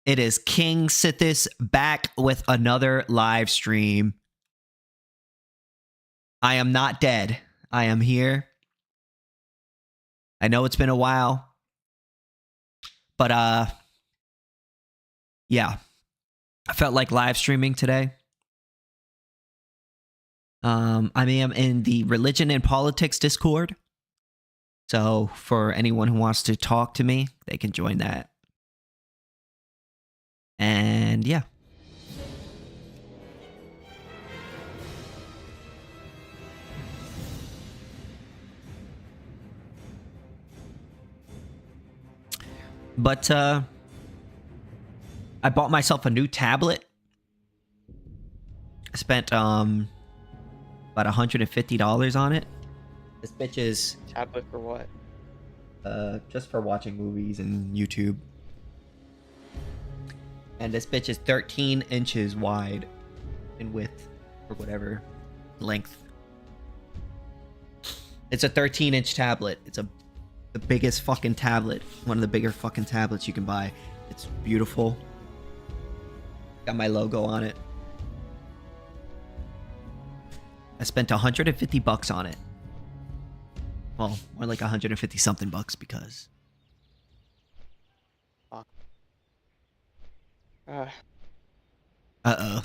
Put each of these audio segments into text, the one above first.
It is KingSithis back with another live stream. I am not dead. I am here. I know it's been a while. But yeah. I felt like live streaming today. I am in the religion and politics Discord. So for anyone who wants to talk to me, they can join that. And yeah. But I bought myself a new tablet. I spent about $150 on it. This bitch is tablet for what? Just for watching movies and YouTube. And this bitch is 13 inches wide in width or whatever length. It's a 13-inch tablet. It's the biggest fucking tablet. One of the bigger fucking tablets you can buy. It's beautiful. Got my logo on it. I spent $150 on it. Well, more like 150 something bucks because. Uh-oh.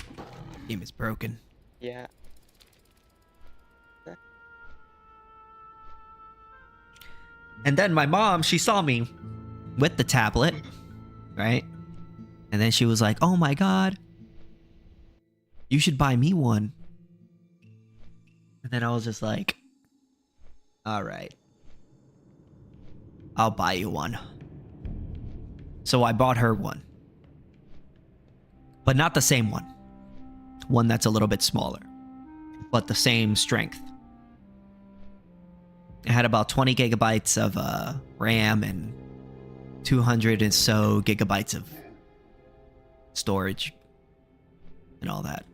Game is broken. Yeah. And then my mom, she saw me with the tablet, right? And then she was like, "Oh my god, you should buy me one." And then I was just like, "All right, I'll buy you one." So I bought her one. But not the same one. One that's a little bit smaller. But the same strength. It had about 20 gigabytes of RAM and 200 and so gigabytes of storage. And all that.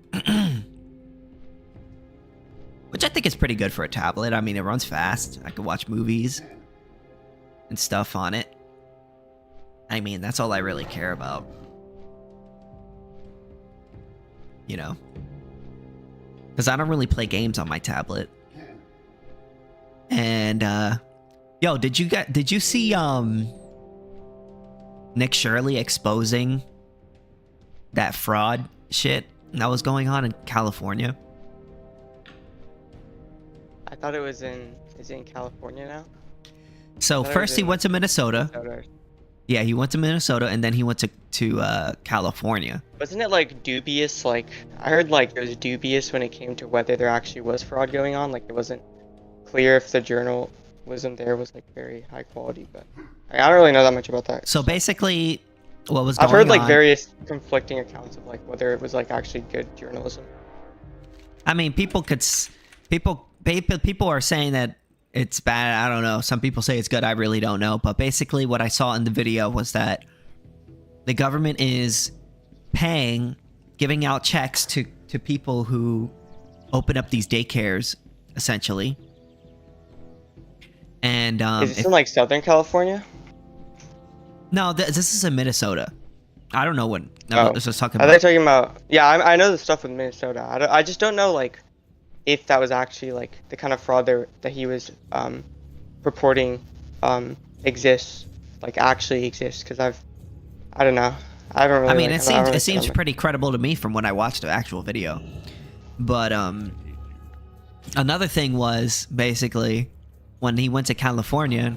Which I think is pretty good for a tablet. I mean, it runs fast. I can watch movies and stuff on it. I mean, that's all I really care about. You know, because I don't really play games on my tablet. And yo, did you see Nick Shirley exposing that fraud shit that was going on in California? I thought it was is it in California now? So first he went to Minnesota. Yeah, he went to Minnesota and then he went to California. Wasn't it like dubious? Like I heard like it was dubious when it came to whether there actually was fraud going on. Like it wasn't clear if the journalism there was like very high quality. But I don't really know that much about that. So basically, what was going on? I've heard like various conflicting accounts of like whether it was like actually good journalism. I mean, people are saying that it's bad. I don't know. Some people say it's good. I really don't know. But basically what I saw in the video was that the government is giving out checks to people who open up these daycares, essentially. And is this in like Southern California? No, this is in Minnesota. I don't know what. No, this was talking about. Are they talking about? Yeah, I know the stuff with Minnesota. I just don't know like if that was actually like the kind of fraud that he was purporting exists, like actually exists. Because I don't know. I don't really. I mean, it seems pretty credible to me from when I watched the actual video. But another thing was basically when he went to California,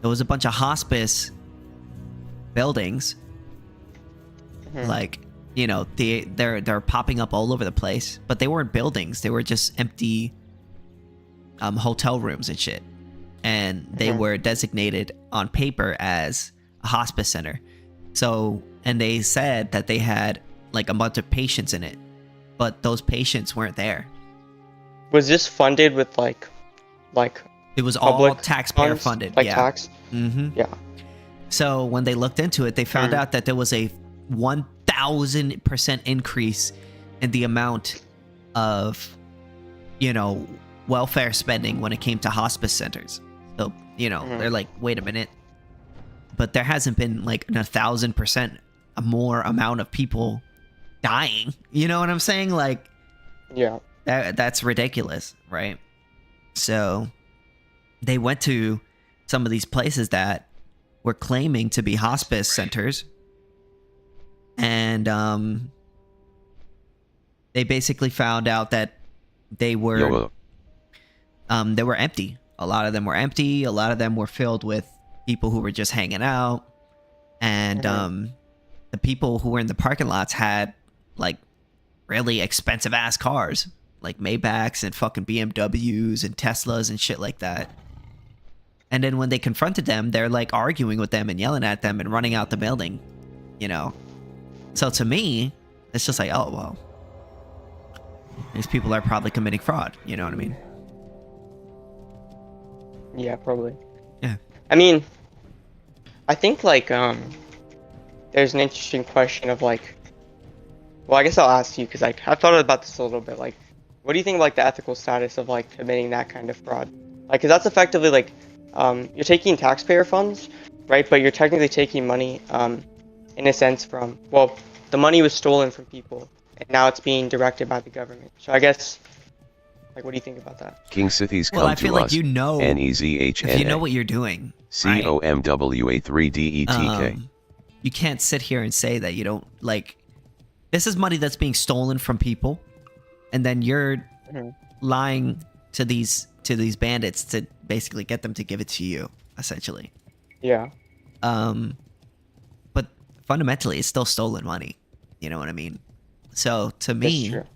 there was a bunch of hospice buildings. Mm-hmm. Like, you know, they're popping up all over the place, but they weren't buildings. They were just empty hotel rooms and shit. And they were designated on paper as a hospice center. So, and they said that they had like a bunch of patients in it, but those patients weren't there. Was this funded with like it was all taxpayer funded, like yeah. Tax? Mm-hmm. Yeah. So when they looked into it, they found out that there was a 1,000% increase in the amount of, you know, welfare spending when it came to hospice centers. So, you know, they're like, wait a minute. But there hasn't been like an 1,000% a more amount of people dying. You know what I'm saying? Like, Yeah. that's ridiculous, right? So they went to some of these places that were claiming to be hospice centers, and they basically found out that they were empty. A lot of them were empty. A lot of them were filled with people who were just hanging out, and the people who were in the parking lots had like really expensive ass cars, like Maybachs and fucking BMWs and Teslas and shit like that. And then when they confronted them, they're like arguing with them and yelling at them and running out the building, you know. So to me, it's just like, oh well, these people are probably committing fraud. You know what I mean? Yeah, probably. Yeah. I mean, I think like there's an interesting question of like, well, I guess I'll ask you because like I've thought about this a little bit. Like, what do you think of like the ethical status of like committing that kind of fraud? Like, because that's effectively like you're taking taxpayer funds, right? But you're technically taking money in a sense from, well, the money was stolen from people and now it's being directed by the government. So I guess, like, what do you think about that? KingSithis come Well, I feel to like us. you know, Nezhna. if you know what you're doing, right? COMWA3DETK. You can't sit here and say that you don't like. This is money that's being stolen from people, and then you're lying to these bandits to basically get them to give it to you, essentially. Yeah. But fundamentally, it's still stolen money. You know what I mean? So to me, That's true.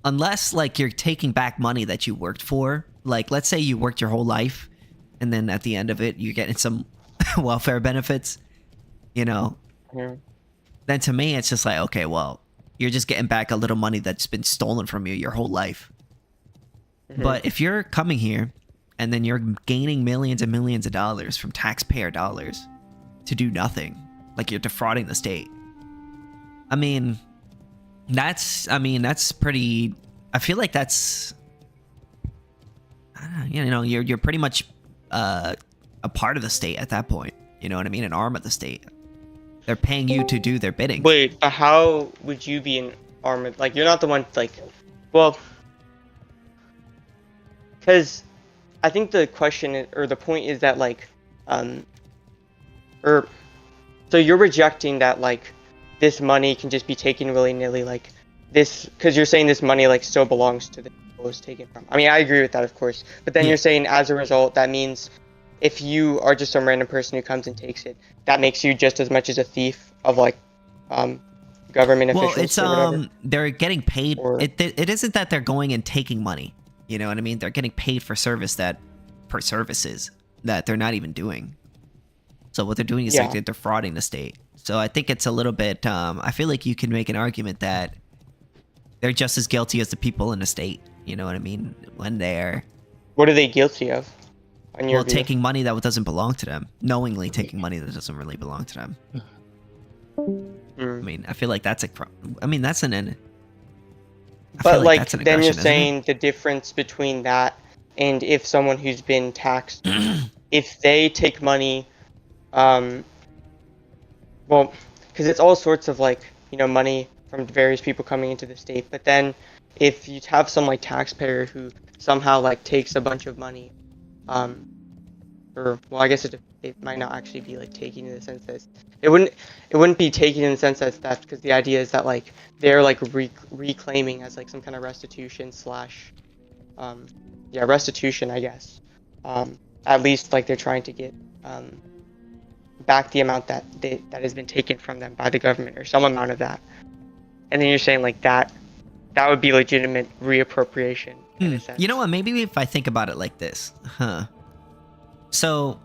unless like you're taking back money that you worked for, like let's say you worked your whole life, and then at the end of it, you're getting some welfare benefits, you know. Yeah. Then to me, it's just like, okay, well, you're just getting back a little money that's been stolen from you your whole life. But if you're coming here and then you're gaining millions and millions of dollars from taxpayer dollars to do nothing, like you're defrauding the state. I mean, that's pretty, I feel like that's, I don't know, you know, you're pretty much a part of the state at that point. You know what I mean? An arm of the state. They're paying you to do their bidding. Wait, but how would you be an armored? Like, you're not the one, like, well, because I think the question or the point is that, like, so you're rejecting that, like, this money can just be taken willy-nilly, like, this, because you're saying this money, like, still belongs to the people it was taken from. I mean, I agree with that, of course, but then you're saying as a result, that means if you are just some random person who comes and takes it, that makes you just as much as a thief of like government officials. Well, it's or whatever. they're getting paid. Or- It isn't that they're going and taking money. You know what I mean? They're getting paid for services that they're not even doing. So what they're doing is like they're defrauding the state. So I think it's a little bit. I feel like you can make an argument that they're just as guilty as the people in the state. You know what I mean? When they're What are they guilty of? On your view? taking money that doesn't belong to them, knowingly taking money that doesn't really belong to them. I mean, I feel like that's that's an. But like, that's an then you're aggression, isn't it? saying the difference between that and if someone who's been taxed, if they take money, well, because it's all sorts of like, you know, money from various people coming into the state. But then if you have some like taxpayer who somehow like takes a bunch of money, or well, I guess it might not actually be like taking in the sense that it wouldn't be taking in the sense that theft, because the idea is that like they're like reclaiming as like some kind of restitution slash restitution, I guess. At least like they're trying to get back the amount that has been taken from them by the government, or some amount of that. And then you're saying like that would be legitimate reappropriation in a sense. You know what? Maybe if I think about it like this, So,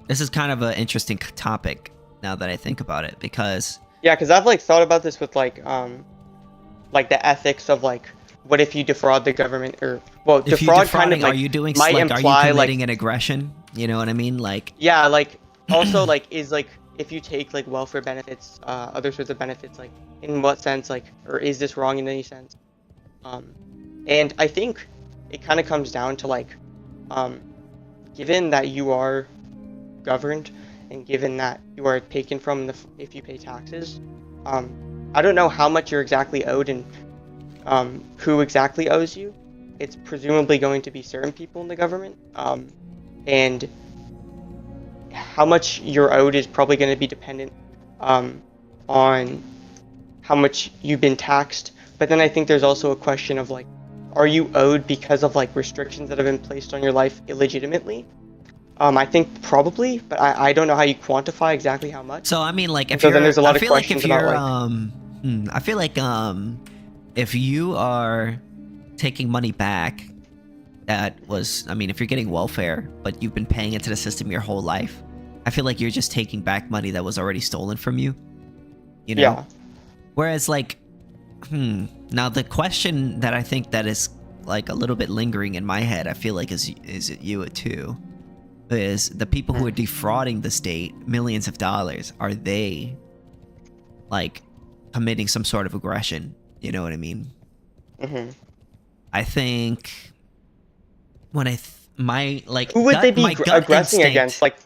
this is kind of an interesting topic now that I think about it, because yeah, because I've like thought about this with like the ethics of like, what if you defraud the government, or well, if defraud defrauding, kind of like are you doing might like, imply are you like committing an aggression? You know what I mean? Like, yeah, like also like is like if you take like welfare benefits, other sorts of benefits, like in what sense, like, or is this wrong in any sense? And I think it kind of comes down to like, given that you are governed and given that you are taken from if you pay taxes, I don't know how much you're exactly owed and who exactly owes you. It's presumably going to be certain people in the government, and how much you're owed is probably going to be dependent on how much you've been taxed. But then I think there's also a question of like, are you owed because of like restrictions that have been placed on your life illegitimately? I think probably, but I don't know how you quantify exactly how much. So I mean, like, if so you're, then there's a lot I of feel like questions if you're, about like, I feel like if you are taking money back, that was, I mean, if you're getting welfare, but you've been paying into the system your whole life, I feel like you're just taking back money that was already stolen from you. You know? Yeah. Whereas, like, now the question that I think that is like a little bit lingering in my head, I feel like is it you too, is the people who are defrauding the state millions of dollars, are they like committing some sort of aggression? You know what I mean? I think when my like Who would they gut, be my gut aggressing instinct, against? Like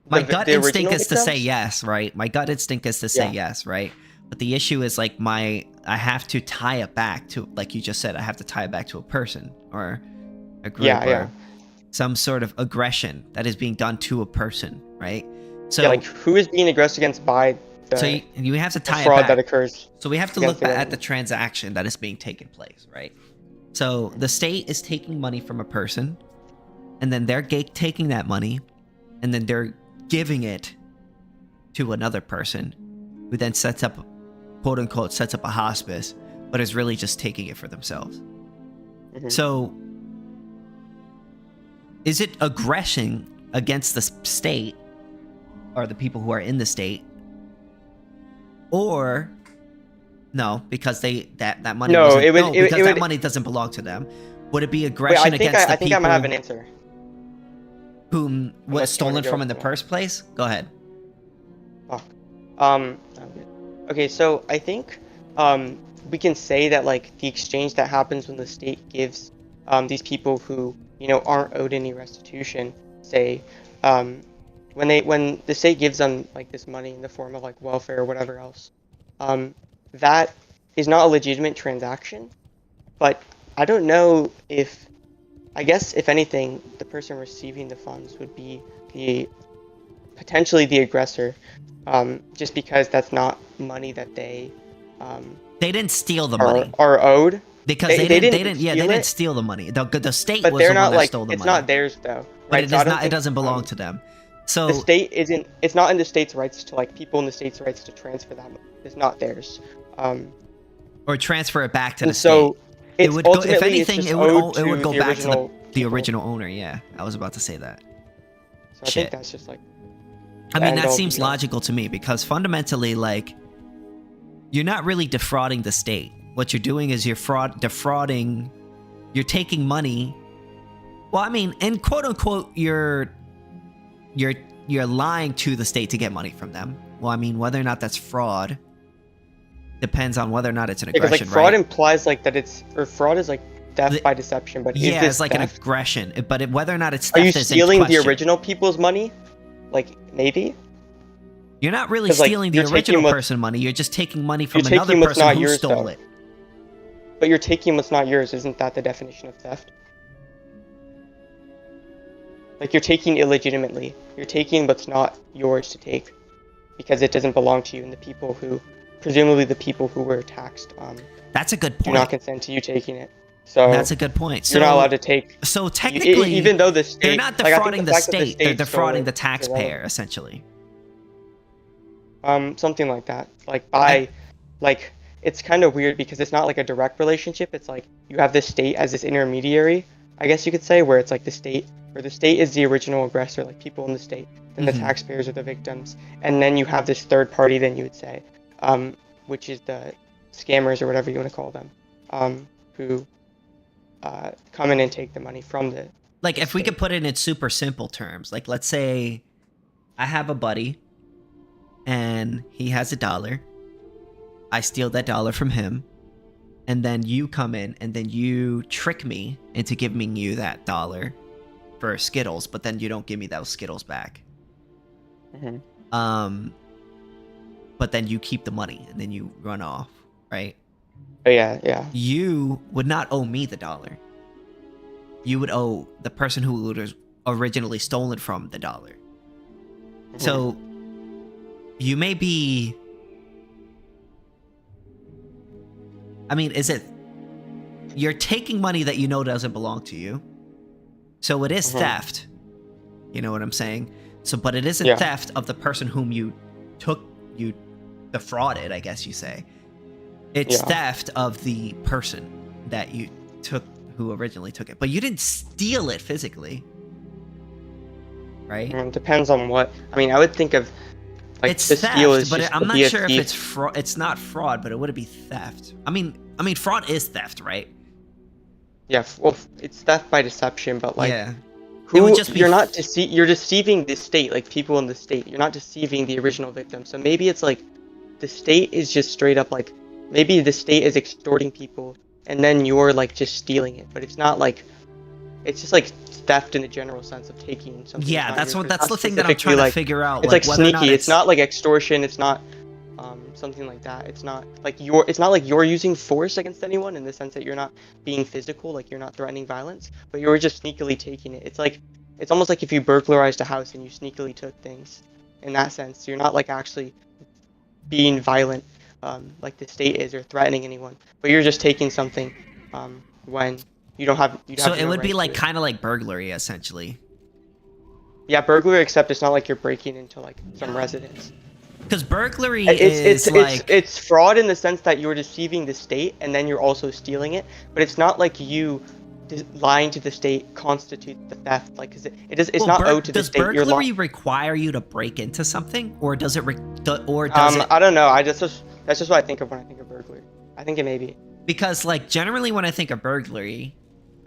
my gut the instinct original is to say victims? yes, right? My gut instinct is to say Yeah. yes, right? But the issue is like I have to tie it back to, like you just said, I have to tie it back to a person or a group Yeah. or some sort of aggression that is being done to a person, right? So Yeah, like who is being aggressed against by the, so you have to the tie it fraud back. that occurs? So we have to against look the at the government? transaction that is being taken place, right? So the state is taking money from a person, and then they're taking that money, and then they're giving it to another person, who then sets up, quote unquote, sets up a hospice, but is really just taking it for themselves. So is it aggression against the state or the people who are in the state, or no, because that money No, wasn't, it would. no, It, because it that would. money doesn't belong to them? Would it be Wait, aggression against the I think people I might have an answer. whom was Unless you wanna stolen go from in the for it. first place? Go ahead. Fuck. Okay, so I think we can say that like the exchange that happens when the state gives these people who aren't owed any restitution, say when the state gives them like this money in the form of like welfare or whatever else, that is not a legitimate transaction. But I don't know if, I guess if anything, the person receiving the funds would be potentially the aggressor, just because that's not money that they didn't steal the money are owed. because They they steal didn't it, steal the money. The state but was they're the one not that like, stole the it's money, not theirs though, but right? it So I is don't not. It think doesn't belong to them. So the state isn't. It's not in the state's rights to like people in the state's rights to transfer that money. It's not theirs. Or transfer it back to the And so state. It it's would go, if ultimately it's anything, just it owed would to go the back to original the people. original owner. Yeah, I was about to say that. So I think that's just like. I mean, that end-all seems be-all. logical to me because fundamentally, like, you're not really defrauding the state. What you're doing is you're defrauding. You're taking money. Well, I mean, and quote unquote, you're lying to the state to get money from them. Well, I mean, whether or not that's fraud depends on whether or not it's an Because aggression, like fraud right? implies like that fraud is like theft by deception, but is Yeah, this it's like theft? an aggression. But whether or not it's Are theft you is in stealing the question. original people's money? Like maybe. You're not really 'Cause, like, stealing the you're taking original what's- person money. You're just taking money from You're another taking what's person not who yours, stole though. it. But you're taking what's not yours. Isn't that the definition of theft? Like you're taking illegitimately. You're taking what's not yours to take because it doesn't belong to you, and the people who, presumably the people who were taxed, That's a good do point. not consent to you taking it. So That's a good point. So you're not allowed to take. So technically, even though the state, they're not like, I think defrauding the fact that state. They're stole defrauding it the is taxpayer, irrelevant. essentially. Something like that. Like by, like it's kind of weird because it's not like a direct relationship. It's like you have the state as this intermediary, I guess you could say, where it's like the state, where the state is the original aggressor, like people in the state, then the taxpayers are the victims, and then you have this third party, then you would say, which is the scammers or whatever you want to call them, who come in and take the money from the. Like, the if we state. could put it in super simple terms, like let's say I have a buddy and he has $1. I steal that dollar from him, and then you come in and then you trick me into giving you that dollar for Skittles, but then you don't give me those Skittles back. but then you keep the money and then you run off, right? Oh, yeah. You would not owe me the dollar. You would owe the person who would have originally stolen from the dollar. So you may be, I mean, is it, you're taking money that you know doesn't belong to you. So it is theft. You know what I'm saying? So, but it isn't theft of the person whom you defrauded, I guess you say. It's theft of the person that you took, who originally took it. But you didn't steal it physically. Right? It depends on what. I mean, I would think of like it's the theft, steal is but just I'm to not be a sure if thief. it's fraud. It's not fraud, but it would be theft. I mean, fraud is theft, right? Yeah, well, it's theft by deception, but like, yeah. It would just be you're not you're deceiving the state, like people in the state. You're not deceiving the original victim. So maybe it's like the state is just straight up like, maybe the state is extorting people, and then you're like just stealing it. But it's not like, it's just like theft in the general sense of taking something. Yeah, that's yours. that's It's the not thing that I'm trying specifically, to figure out. It's like whether or not sneaky. It's not like extortion. It's not something like that. It's not like you're using force against anyone in the sense that you're not being physical, like you're not threatening violence, but you're just sneakily taking it. It's almost like if you burglarized a house and you sneakily took things. In that sense, you're not like actually being violent, like the state is, or threatening anyone, but you're just taking something when you don't have. So it would be like kind of like burglary, essentially. Yeah, burglary, except it's not like you're breaking into like some residence. Because burglary it's fraud in the sense that you're deceiving the state and then you're also stealing it, but it's not like you lying to the state constitutes the theft. Like, it's not owed to the state. Does burglary require you to break into something, or does it? I don't know. That's just what I think of when I think of burglary. I think it may be. Because like generally when I think of burglary,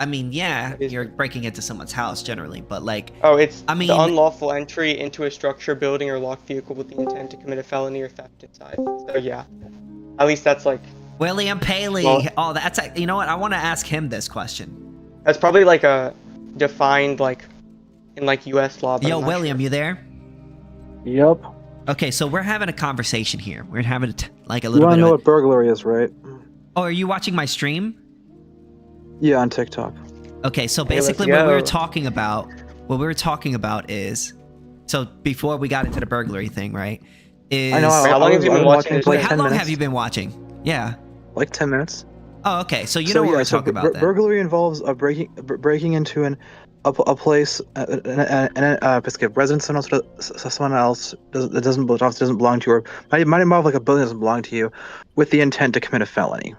I mean, yeah, you're breaking into someone's house generally, but like... Oh, the unlawful entry into a structure, building, or locked vehicle with the intent to commit a felony or theft inside. So yeah, at least that's like... William Paley. Well, that's... You know what? I want to ask him this question. That's probably like a defined like in like U.S. law. Yo, William, you there? Yep. Okay, so we're having a conversation here. We're having like a You little want bit to know of... what burglary is, right? Oh, are you watching my stream? Yeah, on TikTok. Okay, so basically what we were talking about is, so before we got into the burglary thing, right? I know. How long have you been watching? Wait, how long have you been watching? Yeah. Like 10 minutes. Oh, okay. So you know what we're talking about then. Burglary involves breaking into a place, a residence someone else doesn't belong to you, or might involve like a building that doesn't belong to you, with the intent to commit a felony.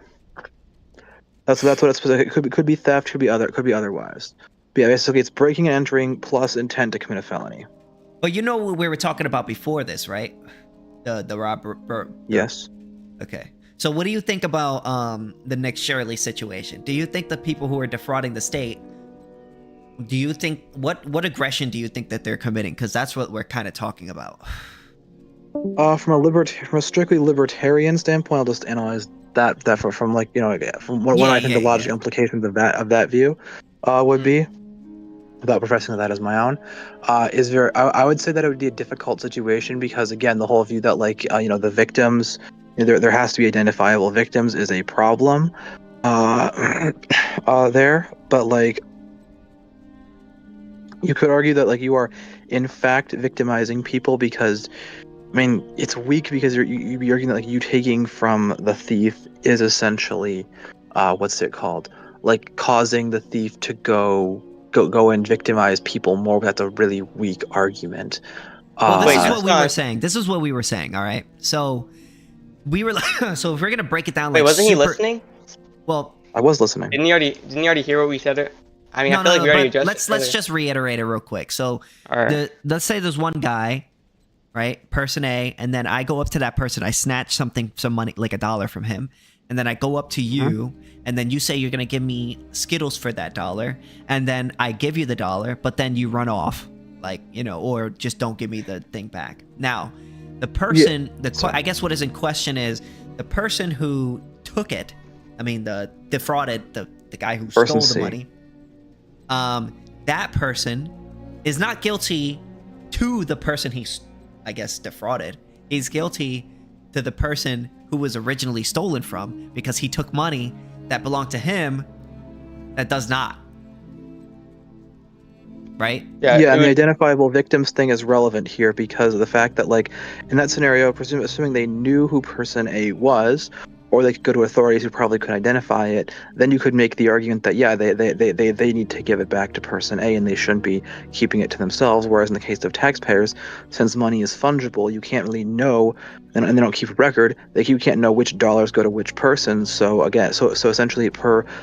That's what it's specific. It could be theft, could be otherwise. But yeah, basically it's breaking and entering plus intent to commit a felony. But you know what we were talking about before this, right? The robber. Yes. Okay. So what do you think about the Nick Shirley situation? Do you think the people who are defrauding the state, do you think what aggression do you think that they're committing? Because that's what we're kind of talking about. From a strictly libertarian standpoint, I'll just analyze that from like, you know, from what I think the logical implications of that view would be, without professing that as my own, is I would say that it would be a difficult situation because, again, the whole view that like you know, the victims, you know, there has to be identifiable victims is a problem there, but like you could argue that like you are in fact victimizing people because, I mean, it's weak because you'd be arguing that like you taking from the thief is essentially, what's it called? Like causing the thief to go and victimize people more. But that's a really weak argument. Well, this is what we were saying. This is what we were saying. All right. So we were so if we're gonna break it down. Wait, wasn't he listening? Well, I was listening. Didn't you already hear what we said? I mean, I feel like we already addressed. Let's just reiterate it real quick. So let's say there's one guy, right? Person A, and then I go up to that person, I snatch some money, like $1 from him, and then I go up to you, and then you say you're gonna give me Skittles for that $1, and then I give you the $1, but then you run off, like, you know, or just don't give me the thing back. Now, the person, I guess what is in question is the person who took it. I mean, the defrauded, the guy who stole the money. That person is not guilty to the person he I guess, defrauded. He's guilty to the person who was originally stolen from because he took money that belonged to him that does not. Right? Yeah, and the identifiable victims thing is relevant here because of the fact that, like, in that scenario, assuming they knew who person A was, or they could go to authorities who probably could identify it, then you could make the argument that, yeah, they need to give it back to person A and they shouldn't be keeping it to themselves. Whereas in the case of taxpayers, since money is fungible, you can't really know, and they don't keep a record, you can't know which dollars go to which person. So again, so essentially,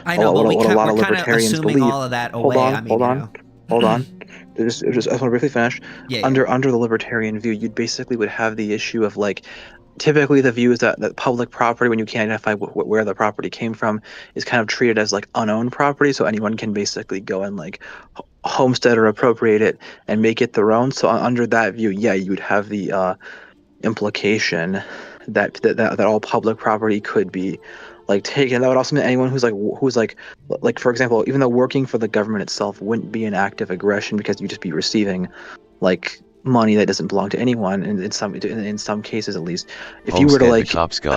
I know, but what a lot of we're kind of libertarians assuming believe. all of that away. Hold on. I just want to briefly finish. Yeah. Under the libertarian view, you basically would have the issue of, like, typically the view is that public property, when you can't identify where the property came from, is kind of treated as like unowned property, so anyone can basically go and like homestead or appropriate it and make it their own. So under that view, yeah, you would have the implication that all public property could be like taken. That would also mean anyone who's like for example, even though working for the government itself wouldn't be an act of aggression because you'd just be receiving like money that doesn't belong to anyone, and in some cases at least, if you were to like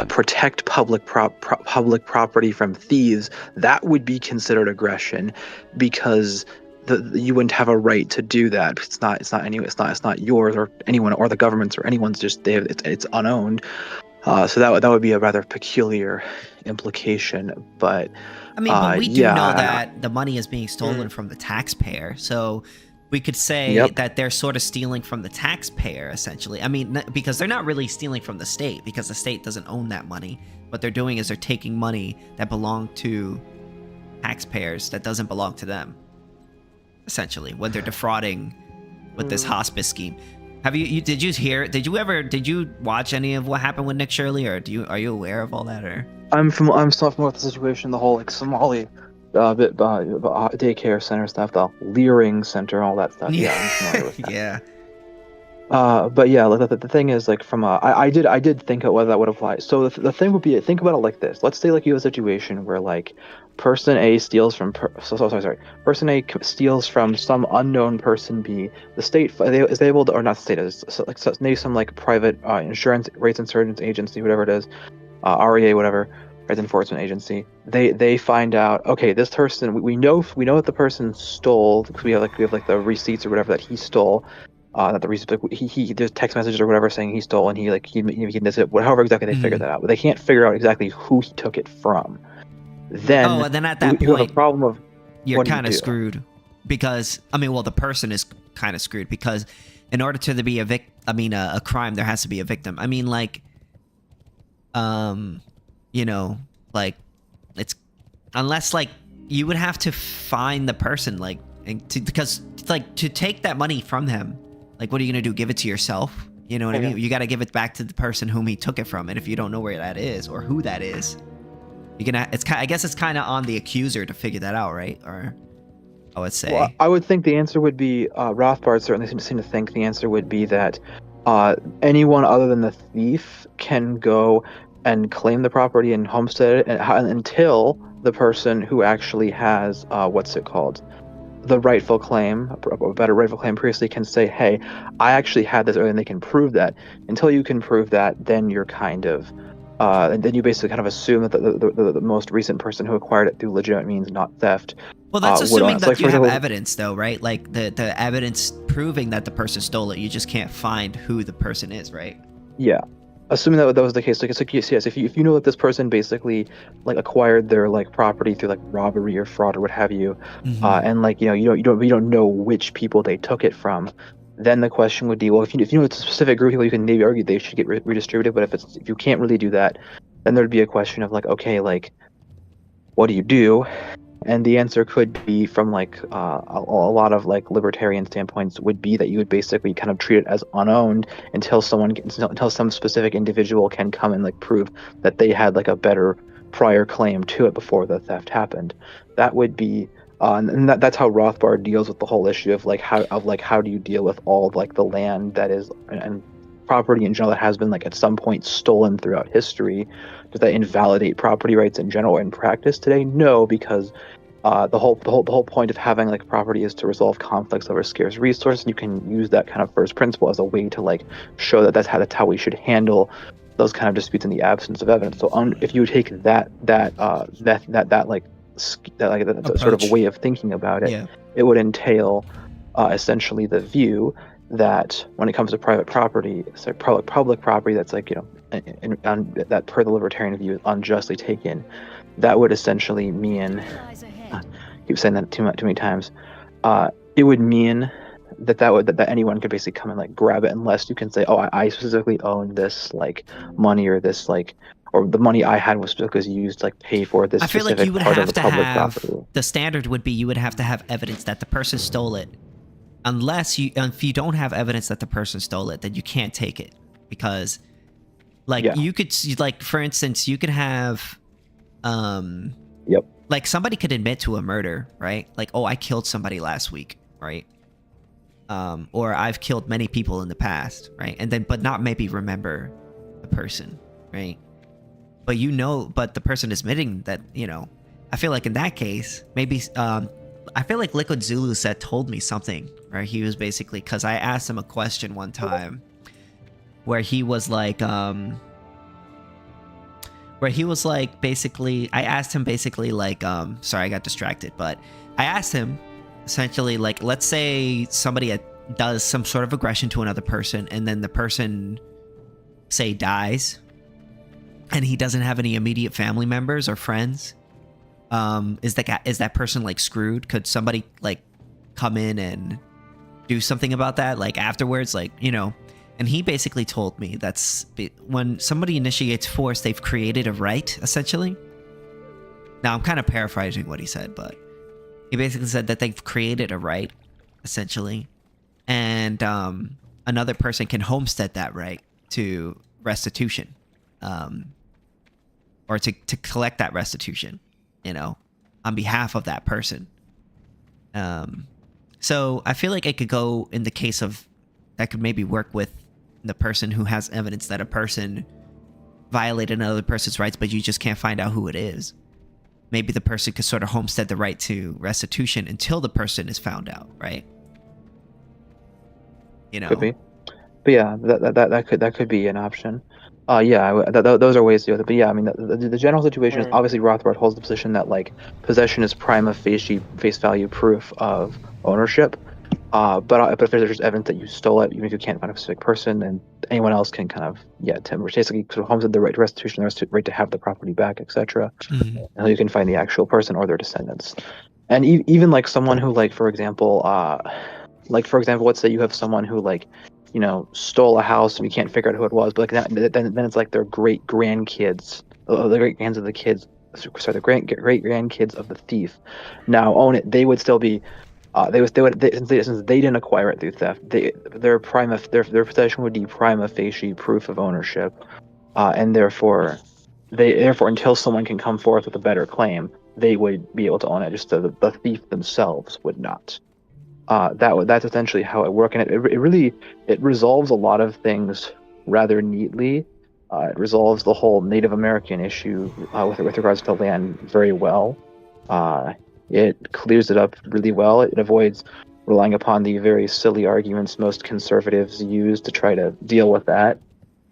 protect public property from thieves, that would be considered aggression because you wouldn't have a right to do that. It's not yours or anyone or the government's or anyone's. Just it's unowned. So that would be a rather peculiar implication. But I mean, but we do know that the money is being stolen from the taxpayer, so we could say that they're sort of stealing from the taxpayer, essentially. I mean, because they're not really stealing from the state, because the state doesn't own that money. What they're doing is they're taking money that belonged to taxpayers that doesn't belong to them, essentially, when they're defrauding with this hospice scheme. Did you watch any of what happened with Nick Shirley, or are you aware of all that? Or I'm so familiar with the situation, the whole like Somali daycare center stuff, the Leering Center, all that stuff. Yeah, I'm familiar with that. Yeah. But yeah, the thing is, like, from I did think of whether that would apply. So the thing would be, think about it like this. Let's say like you have a situation where like person A steals from person A steals from some unknown person B. The state is able to, or not the state, is maybe some like private insurance rates insurance agency, whatever it is, REA, whatever. Right, enforcement agency. They find out, okay, this person, we know that the person stole, because we have like the receipts or whatever that he stole. Not the receipts, but he there's text messages or whatever saying he stole, and he does it. However exactly they figured that out, but they can't figure out exactly who he took it from. Then and then at that point, you have a problem of you're kind of screwed, because the person is kind of screwed, because in order to be a crime, there has to be a victim. I mean, like, it's unless like you would have to find the person, like, because to take that money from him, like, what are you gonna do? Give it to yourself? You know what I mean? You got to give it back to the person whom he took it from, and if you don't know where that is or who that is, I guess it's kind of on the accuser to figure that out, right? Or I would say. Well, I would think the answer would be Rothbard certainly seemed to think the answer would be that anyone other than the thief can go and claim the property and homestead it until the person who actually has the rightful claim, a better rightful claim previously, can say, hey, I actually had this earlier, and they can prove that. Until you can prove that, then you're kind of then you basically kind of assume that the most recent person who acquired it through legitimate means, not theft. Well, that's assuming that you have evidence, though, right? Like the evidence proving that the person stole it. You just can't find who the person is, right? Yeah. Assuming that was the case, like, it's like, yes, if you know that this person basically like acquired their like property through like robbery or fraud or what have you, and like you don't know which people they took it from, then the question would be, well, if you know it's a specific group of people, you can maybe argue they should get redistributed. But if you can't really do that, then there'd be a question of like, okay, like, what do you do? And the answer could be, from like a lot of like libertarian standpoints, would be that you would basically kind of treat it as unowned until some specific individual can come and like prove that they had like a better prior claim to it before the theft happened. That would be, and that's how Rothbard deals with the whole issue of like how do you deal with all of, like, the land that is and property in general that has been like at some point stolen throughout history. Does that invalidate property rights in general or in practice today? No, because the whole point of having like property is to resolve conflicts over scarce resource, and you can use that kind of first principle as a way to like show that that's how we should handle those kind of disputes in the absence of evidence. So if you take that sort of a way of thinking about it, Yeah. it would entail essentially the view that when it comes to private property, so public property that's like, you know, that per the libertarian view is unjustly taken, that would essentially mean, I keep saying that too many times, it would mean that anyone could basically come and like grab it, unless you can say, oh, I specifically own this like money, or this like, or the money I had was specifically used to like pay for this I feel specific like you would part of have the to public have property. the standard would be you would have to have evidence that the person stole it. Unless if you don't have evidence that the person stole it, then you can't take it, because like you could like, for instance, you could have Yep. like somebody could admit to a murder, right? Like, oh, I killed somebody last week, right? Or I've killed many people in the past, right? And then but not maybe remember the person, right? But but the person is admitting that, you know, I feel like in that case, maybe I feel like Liquid Zulu told me something, right? He was basically, because I asked him a question one time where he was like, basically, I asked him basically like, sorry, I got distracted, but I asked him essentially like, let's say somebody does some sort of aggression to another person, and then the person, say, dies, and he doesn't have any immediate family members or friends. Is that person like screwed? Could somebody like come in and do something about that, like afterwards, like, you know? And he basically told me that's when somebody initiates force, they've created a right, essentially. Now I'm kind of paraphrasing what he said, but he basically said that they've created a right, essentially, and another person can homestead that right to restitution, or to collect that restitution, you know, on behalf of that person. So I feel like it could go in the case of that could maybe work with the person who has evidence that a person violated another person's rights, but you just can't find out who it is. Maybe the person could sort of homestead the right to restitution until the person is found out, right? You know, Could be, but yeah, that could be an option. Those are ways to do it. But yeah, I mean, the general situation is obviously Rothbard holds the position that like possession is prima facie face value proof of ownership. But if there's just evidence that you stole it, even if you can't find a specific person, then anyone else can kind of basically sort of homestead the right to restitution, the right to have the property back, etc. Until you can find the actual person or their descendants. And even like someone who like, for example, let's say you have someone who like, you know, stole a house and you can't figure out who it was, but like then it's like their great grandkids, the great grands of the kids, sorry, the great grandkids of the thief now own it. They would still be. Since they didn't acquire it through theft, their possession would be prima facie proof of ownership, and therefore until someone can come forth with a better claim, they would be able to own it. Just the thief themselves would not. That's essentially how it works, and it resolves a lot of things rather neatly. It resolves the whole Native American issue with regards to land very well. It clears it up really well. It avoids relying upon the very silly arguments most conservatives use to try to deal with that,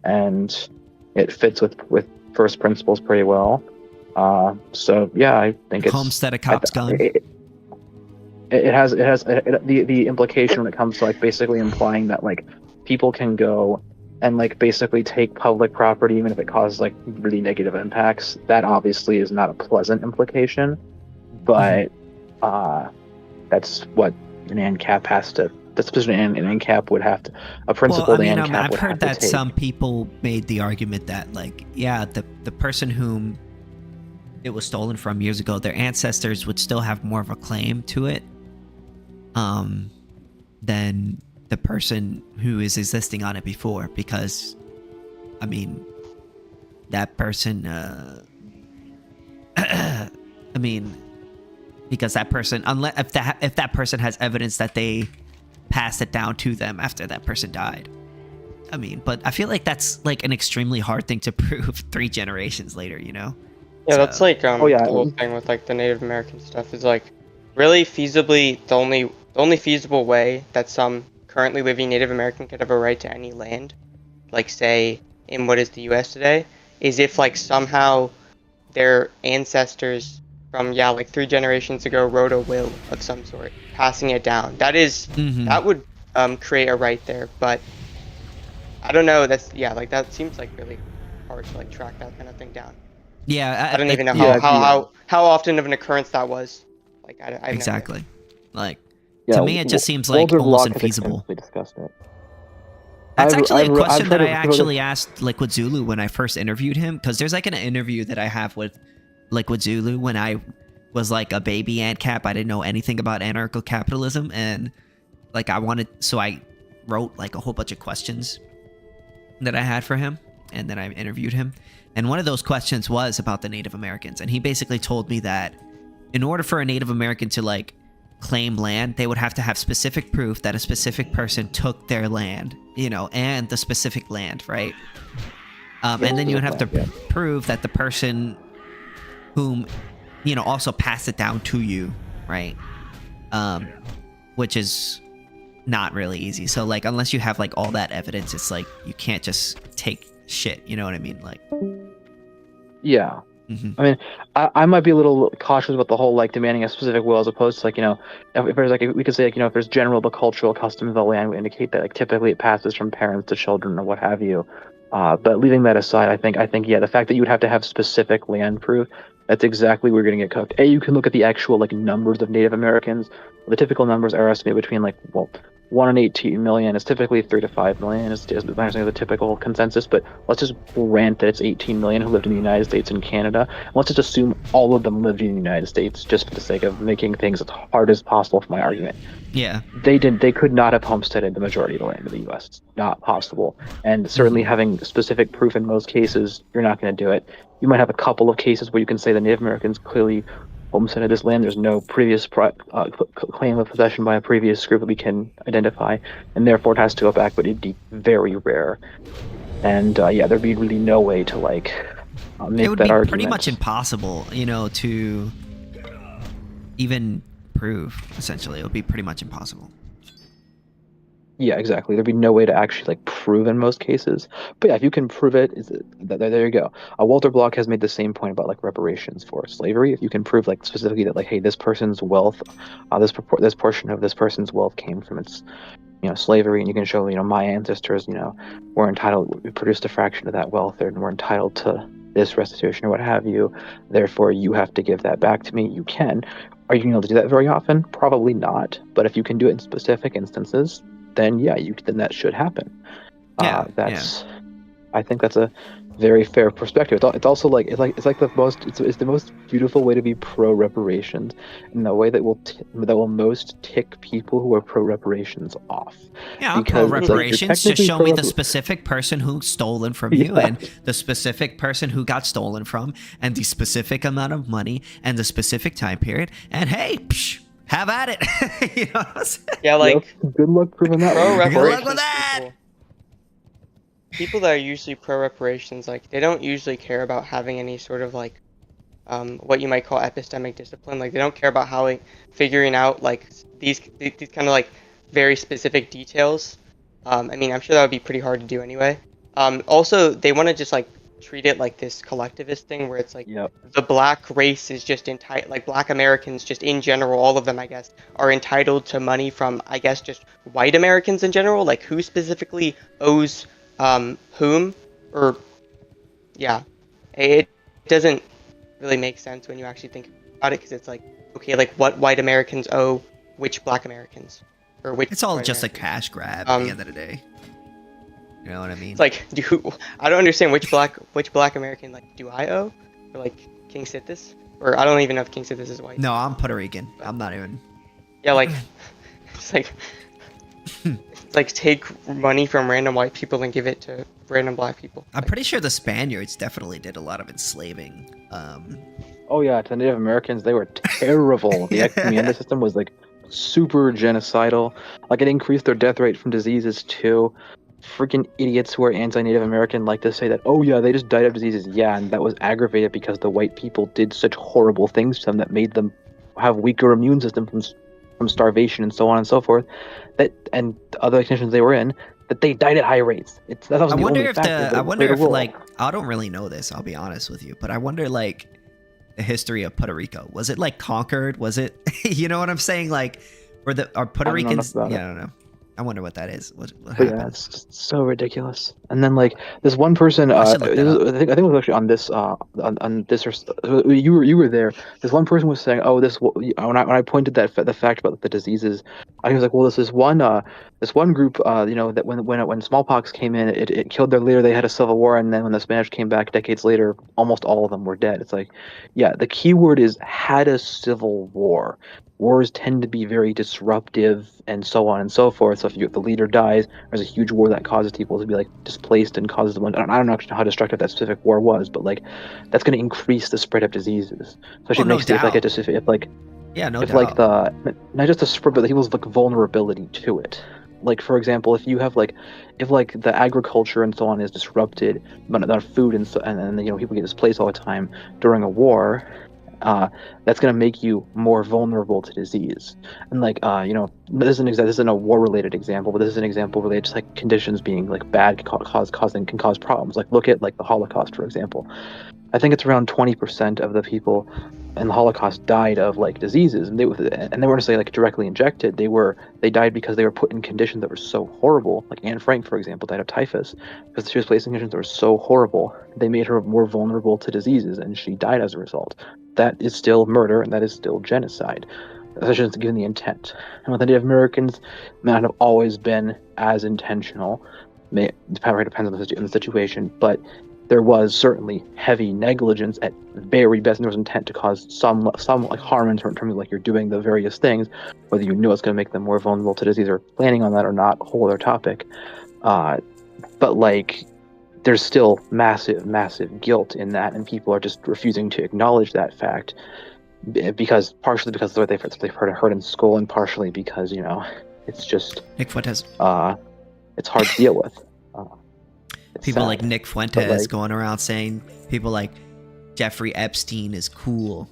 and it fits with first principles pretty well. So yeah, I think it's homestead a cop's gun. It has the implication when it comes to like basically implying that like people can go and like basically take public property even if it causes like really negative impacts. That obviously is not a pleasant implication. But that's what an ANCAP has to. That's what an ANCAP would have to. A principled ANCAP would have to take. I've heard that some people made the argument that, like, yeah, the person whom it was stolen from years ago, their ancestors would still have more of a claim to it, than the person who is existing on it before, because, I mean, that person, I mean. Because that person, unless if that person has evidence that they passed it down to them after that person died, I mean, but I feel like that's like an extremely hard thing to prove 3 generations later, you know? Yeah, that's So, like yeah. the whole thing with like the Native American stuff is like really feasibly the only feasible way that some currently living Native American could have a right to any land, like say in what is the U.S. today, is if like somehow their ancestors from like 3 generations ago wrote a will of some sort, passing it down. That would create a right there, but I don't know. Like that seems like really hard to like track that kind of thing down. yeah, I don't even know Yeah, how often of an occurrence that was. Like I have no idea. exactly. Like, yeah. to me, it just seems like Walter almost Block has infeasible. extensively discussed it. That's I've- actually I've- a I've question tried that I to- actually asked Liquid Zulu when I first interviewed him, because there's like an interview that I have with Liquid Zulu when I was like a baby ANCAP. I didn't know anything about anarcho-capitalism, and like so I wrote like a whole bunch of questions that I had for him, and then I interviewed him. And one of those questions was about the Native Americans, and he basically told me that in order for a Native American to like claim land, they would have to have specific proof that a specific person took their land, and the specific land, right? And then you would have to prove that the person whom, also passed it down to you, right? Which is not really easy. So like, unless you have like all that evidence, it's like you can't just take shit. You know what I mean? Like, Yeah. mhm. I mean, I might be a little cautious about the whole like demanding a specific will, as opposed to like if there's like we could say like if there's general the cultural customs of the land would indicate that like typically it passes from parents to children or what have you. But leaving that aside, I think yeah, the fact that you would have to have specific land proof, that's exactly where you're gonna get cooked. You can look at the actual like numbers of Native Americans. The typical numbers are estimated between like 1 in 18 million. Is typically 3 to 5 million is my understanding of the typical consensus. But let's just grant that it's 18 million who lived in the United States and Canada. And let's just assume all of them lived in the United States, just for the sake of making things as hard as possible for my argument. Yeah. They could not have homesteaded the majority of the land of the U.S. It's not possible. And certainly having specific proof in most cases, you're not going to do it. You might have a couple of cases where you can say the Native Americans clearly homesteaded this land. There's no previous claim of possession by a previous group that we can identify, and therefore it has to go back, but it'd be very rare. And there'd be really no way to like make It would that be argument. pretty much impossible, to even prove, essentially. It would be pretty much impossible. Yeah, exactly. There'd be no way to actually like prove in most cases. But yeah, if you can prove it, there you go. Walter Block has made the same point about like reparations for slavery. If you can prove like specifically that like, hey, this person's wealth, this portion of this person's wealth came from its, slavery, and you can show, my ancestors, were entitled, we produced a fraction of that wealth, and were entitled to this restitution or what have you. Therefore, you have to give that back to me. You can. Are you able to do that very often? Probably not. But if you can do it in specific instances, then yeah, then that should happen. Yeah, I think that's a very fair perspective. It's also like it's the most beautiful way to be pro reparations, in the way that will most tick people who are pro reparations off. Yeah, I'm pro reparations. Just show me the specific person who's stolen from you, and the specific person who got stolen from, and the specific amount of money, and the specific time period, and hey, have at it. You know what I'm saying? Yeah, like good luck proving that. Pro one. Good luck with that. People that are usually pro reparations, like they don't usually care about having any sort of like what you might call epistemic discipline. Like they don't care about how figuring out like these kind of like very specific details. I mean, I'm sure that would be pretty hard to do anyway. Also, they want to just like treat it like this collectivist thing where it's like the black race is just entitled, like black Americans just in general, all of them I guess, are entitled to money from I guess just white Americans in general. Like who specifically owes whom, or it doesn't really make sense when you actually think about it, because it's like, okay, like what white Americans owe which black Americans, or which it's all just Americans. A cash grab at the end of the day. You know what I mean? It's like, I don't understand which black American like do I owe, or like KingSithis, or I don't even know if KingSithis is white. No, I'm Puerto Rican. I'm not even. Yeah, like it's like it's like take money from random white people and give it to random black people. I'm pretty sure the Spaniards definitely did a lot of enslaving. Oh yeah, to Native Americans, they were terrible. The encomienda system was like super genocidal. Like it increased their death rate from diseases too. freaking idiots who are anti-Native American like to say that, oh yeah, they just died of diseases. Yeah, and that was aggravated because the white people did such horrible things to them that made them have weaker immune system from starvation and so on and so forth. That and the other conditions they were in, that they died at high rates. That was I the wonder only if factor. I wonder if like I don't really know this. I'll be honest with you, but I wonder like the history of Puerto Rico. Was it like conquered? Was it? You know what I'm saying? Like, are Puerto Ricans? Yeah, I don't know. I wonder what that is. What happened? Yeah, it's just so ridiculous. And then like this one person, I I should look that up. think it was actually on this on this, or you were there. This one person was saying, oh, when I pointed the fact about the diseases, I was like, well, this one group, that when smallpox came in, it killed their leader. They had a civil war, and then when the Spanish came back decades later, almost all of them were dead. It's like, yeah, the key word is had a civil war. Wars tend to be very disruptive and so on and so forth. So if the leader dies, there's a huge war that causes people to be like displaced and causes them. I don't know how destructive that specific war was, but like that's going to increase the spread of diseases. Especially no if doubt. the not just the spread, but the people's like vulnerability to it. Like for example, if the agriculture and so on is disrupted, but not food and people get displaced all the time during a war. That's going to make you more vulnerable to disease. And like, this isn't a war-related example, but this is an example related to like conditions being like bad can cause problems. Like look at like the Holocaust, for example. I think it's around 20% of the people in the Holocaust died of like diseases, and they weren't necessarily like directly injected. They died because they were put in conditions that were so horrible. Like Anne Frank, for example, died of typhus because she was placed in conditions that were so horrible. They made her more vulnerable to diseases, and she died as a result. That is still murder, and that is still genocide, especially given the intent. And with the Native Americans, may not have always been as intentional. It depends on the situation, but there was certainly heavy negligence at very best. And there was intent to cause some like harm in terms of like you're doing the various things, whether you knew it's going to make them more vulnerable to disease or planning on that or not, a whole other topic. But like, there's still massive guilt in that, and people are just refusing to acknowledge that fact partially because of what they've heard in school, and partially because it's just Nick Fuentes. It's hard to deal with. People sad. like Nick Fuentes going around saying people like Jeffrey Epstein is cool.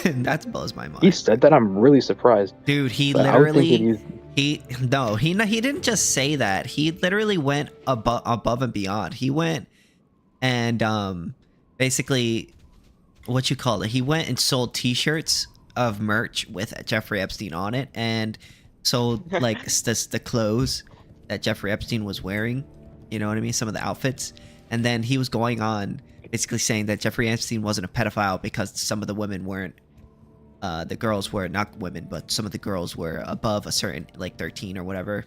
That blows my mind. He said that. I'm really surprised. Dude, he literally he didn't just say that. He literally went above and beyond. He went and basically he went and sold t-shirts of merch with Jeffrey Epstein on it, and sold like the clothes that Jeffrey Epstein was wearing. You know what I mean? Some of the outfits. And then he was going on basically saying that Jeffrey Epstein wasn't a pedophile because some of the women weren't, the girls were not women, but some of the girls were above a certain, like 13 or whatever.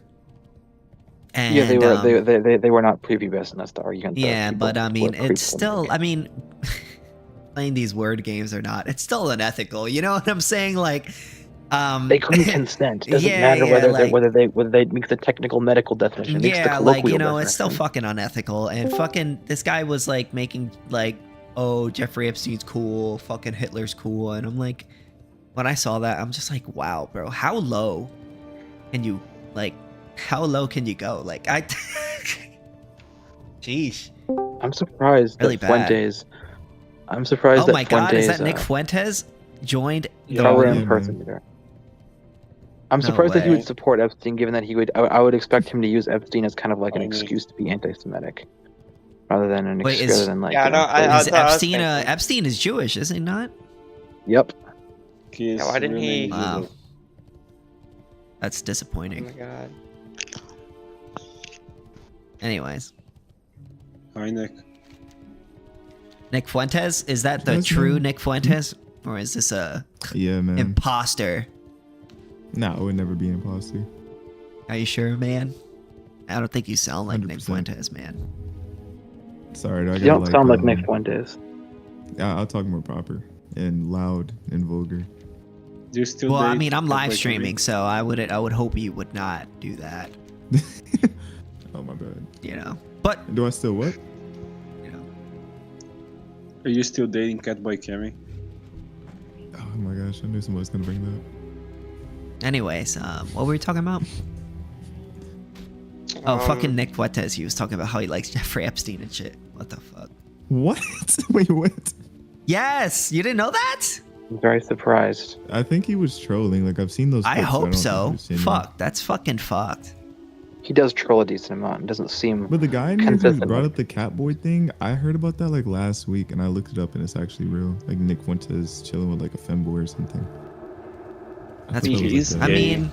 And, yeah, they were not prepubescent. That's the argument. Yeah, but I mean, it's still, I mean, playing these word games or not, it's still unethical. You know what I'm saying? Like, they couldn't consent. It doesn't matter whether they make the technical medical definition. Yeah, like, it's still fucking unethical. And fucking this guy was like making like, oh, Jeffrey Epstein's cool, fucking Hitler's cool, and I'm like, when I saw that, I'm just like, wow, bro, how low can you go? Like, sheesh. I'm surprised really that Fuentes. I'm surprised that Fuentes. Oh my god, is that Nick Fuentes joined? Probably in person there. I'm surprised that he would support Epstein, given that I would expect him to use Epstein as kind of like an excuse to be anti-Semitic, rather than an excuse. Epstein is Jewish, is he not? Yep. Yeah, why didn't he? Wow. That's disappointing. Oh my god. Anyways. Hi, Nick. Nick Fuentes? Is that the true Nick Fuentes? Or is this a imposter? No, it would never be an imposter. Are you sure, man? I don't think you sound like 100%. Nick Fuentes, man. Sorry, you don't sound like Nick Fuentes. Yeah, I'll talk more proper and loud and vulgar. Well, I mean, I'm live streaming, so I would hope you would not do that. Oh my bad. But do I still what? Are you still dating Catboy Cammy? Oh my gosh, I knew somebody was gonna bring that up. Anyways, what were we talking about? Oh, fucking Nick Fuentes. He was talking about how he likes Jeffrey Epstein and shit. What the fuck? What? Wait, what? Yes, you didn't know that? I'm very surprised. I think he was trolling. Like I've seen those. I clips, but hope don't think he so. was genuine. Fuck, that's fucking fucked. He does troll a decent amount. It doesn't seem. But the guy in here who consistent. brought up the Catboy thing, I heard about that like last week, and I looked it up, and it's actually real. Like Nick Fuentes chilling with like a femboy or something. That's thought it was, He's like, I gay. mean,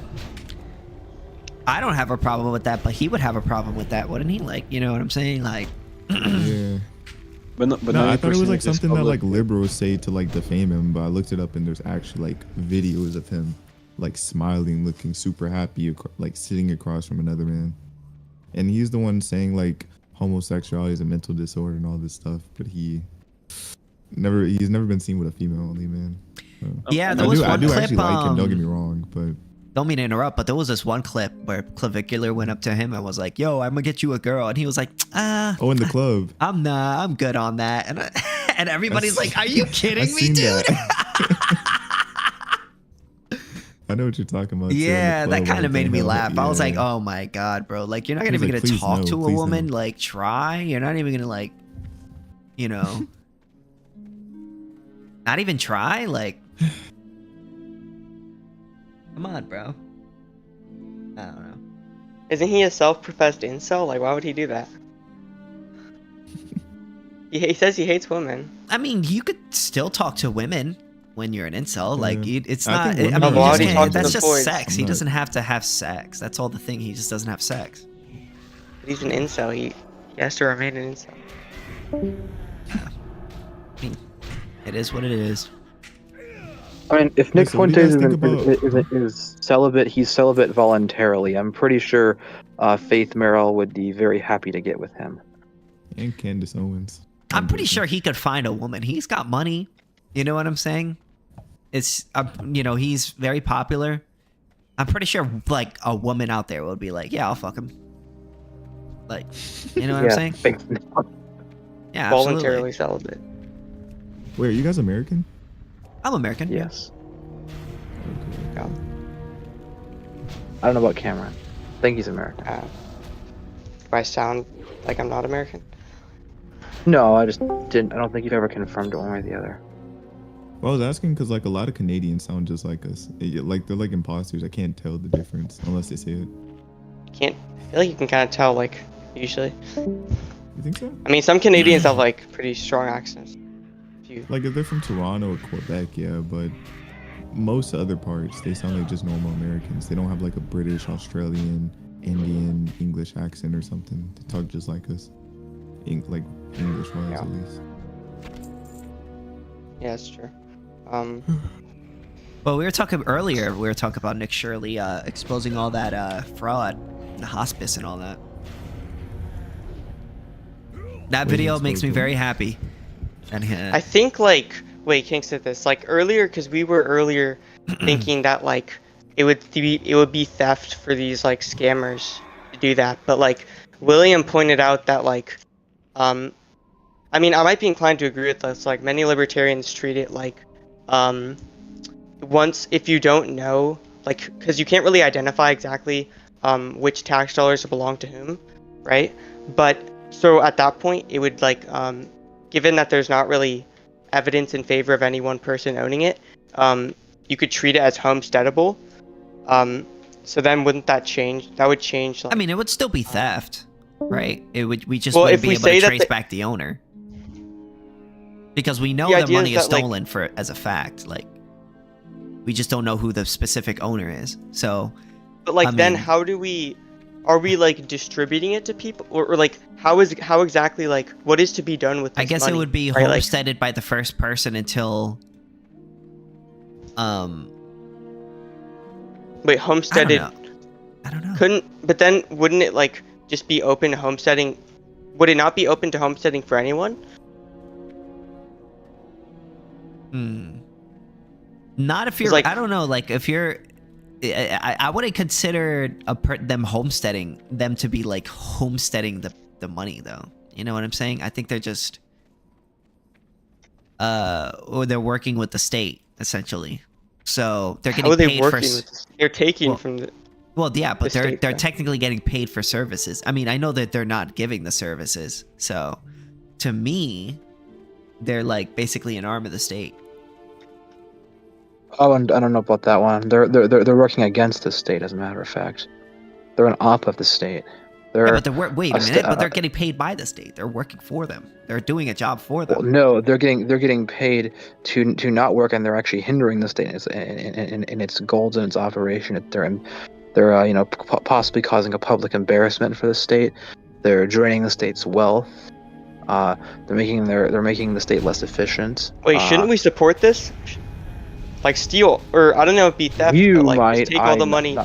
I don't have a problem with that, but he would have a problem with that, wouldn't he? Like, you know what I'm saying? Like, yeah. But No, I thought it was 90% like is something that public. like liberals say to like defame him, but I looked it up and there's actually like videos of him like smiling, looking super happy, like sitting across from another man, and he's the one saying like homosexuality is a mental disorder and all this stuff, but he's never been seen with a female only man. So, yeah, there I was do one clip. actually like him. Don't get me wrong, but Don't mean to interrupt, but there was this one clip where Clavicular went up to him and was like, "Yo, I'm gonna get you a girl," and he was like, oh, in the club. I'm good on that," and and everybody's I've like, "Are you I've kidding me, seen dude?" that. I know what you're talking about. too, in the Yeah, that club, kind like, of made me hell, laugh. I was like, yeah. "Oh my god, bro! Like, you're not He even was gonna like, "Please talk no, to a please woman. no." Like, try. You're not even gonna like, you know, not even try. Like, come on, bro. I don't know. Isn't he a self-professed incel? Like, why would he do that? He says he hates women. I mean, you could still talk to women when you're an incel. Like, Yeah. it's I not. think I women mean, are you just just talk can't, to that's the just boys. sex. I'm He not- doesn't have to have sex. That's all the thing. He just doesn't have sex. But he's an incel. He has to remain an incel. I mean, it is what it is. I mean, if Nick so what do you Fuentes guys think is celibate, he's celibate voluntarily. I'm pretty sure Faith Merrill would be very happy to get with him. And Candace Owens. I'm pretty sure he could find a woman. He's got money. You know what I'm saying? It's, you know, he's very popular. I'm pretty sure, like, a woman out there would be like, "Yeah, I'll fuck him." Like, you know what I'm saying? Faith Merrill. Yeah, Voluntarily absolutely. celibate. Wait, are you guys American? I'm American. Yes. Yeah. I don't know about Cameron. I think he's American. Do I sound like I'm not American? No, I just didn't. I don't think you've ever confirmed one way or the other. Well, I was asking because like a lot of Canadians sound just like us. Like they're like imposters. I can't tell the difference unless they say it. I feel like you can kind of tell, like, usually. You think so? I mean, some Canadians have, like, pretty strong accents. Like if they're from Toronto or Quebec, yeah, but most other parts they sound like just normal Americans. They don't have like a British, Australian, Indian, English accent or something. They talk just like us. Like English-wise, Yeah. at least. Yeah, that's true. Well, we were talking earlier. We were talking about Nick Shirley exposing all that fraud, the hospice and all that. That Wait, video exposed makes me what? very happy. And I think, like, wait, KingSithis, like, earlier, because we were earlier thinking that, like, it would be theft for these, like, scammers to do that, but, like, William pointed out that, like, I mean, I might be inclined to agree with this. Like, many libertarians treat it like, once, if you don't know, like, because you can't really identify exactly which tax dollars belong to whom, right? But, so at that point, it would, like, given that there's not really evidence in favor of any one person owning it, you could treat it as homesteadable. So then wouldn't that change? That would change. Like, I mean, it would still be theft, right? It would. We just Well, wouldn't if be we able say to that trace back the owner, because we know The the idea money is is that, like- stolen for as a fact. Like, we just don't know who the specific owner is. So, but like I then mean- how do we? Are we like distributing it to people, or like how exactly, like, what is to be done with this I guess money, it would be right? Like, homesteaded by the first person until. wait, homesteaded I don't know. couldn't, but then wouldn't it like just be open to homesteading? Would it not be open to homesteading for anyone? Not if you're. like- I don't know. Like if you're. I wouldn't consider them homesteading them to be like homesteading the money though. You know what I'm saying? I think they're just. Or they're working with the state essentially. So they're How getting are they paid for. working with this? They're taking Well- from the. Well, yeah, but The they're state they're does. technically getting paid for services. I mean, I know that they're not giving the services. So, to me, they're like basically an arm of the state. Oh, and I don't know about that one. They're working against the state, as a matter of fact. They're an op of the state. Yeah, They're but wait a a minute, but they're getting paid by the state. They're working for them. They're doing a job for well, them. no, they're getting paid to not work, and they're actually hindering the state in its goals and its operation. They're you know, possibly causing a public embarrassment for the state. They're draining the state's wealth. They're making the state less efficient. Wait, shouldn't we support this? Like steal, or I don't know if it'd be theft, You but like might. just take all the money.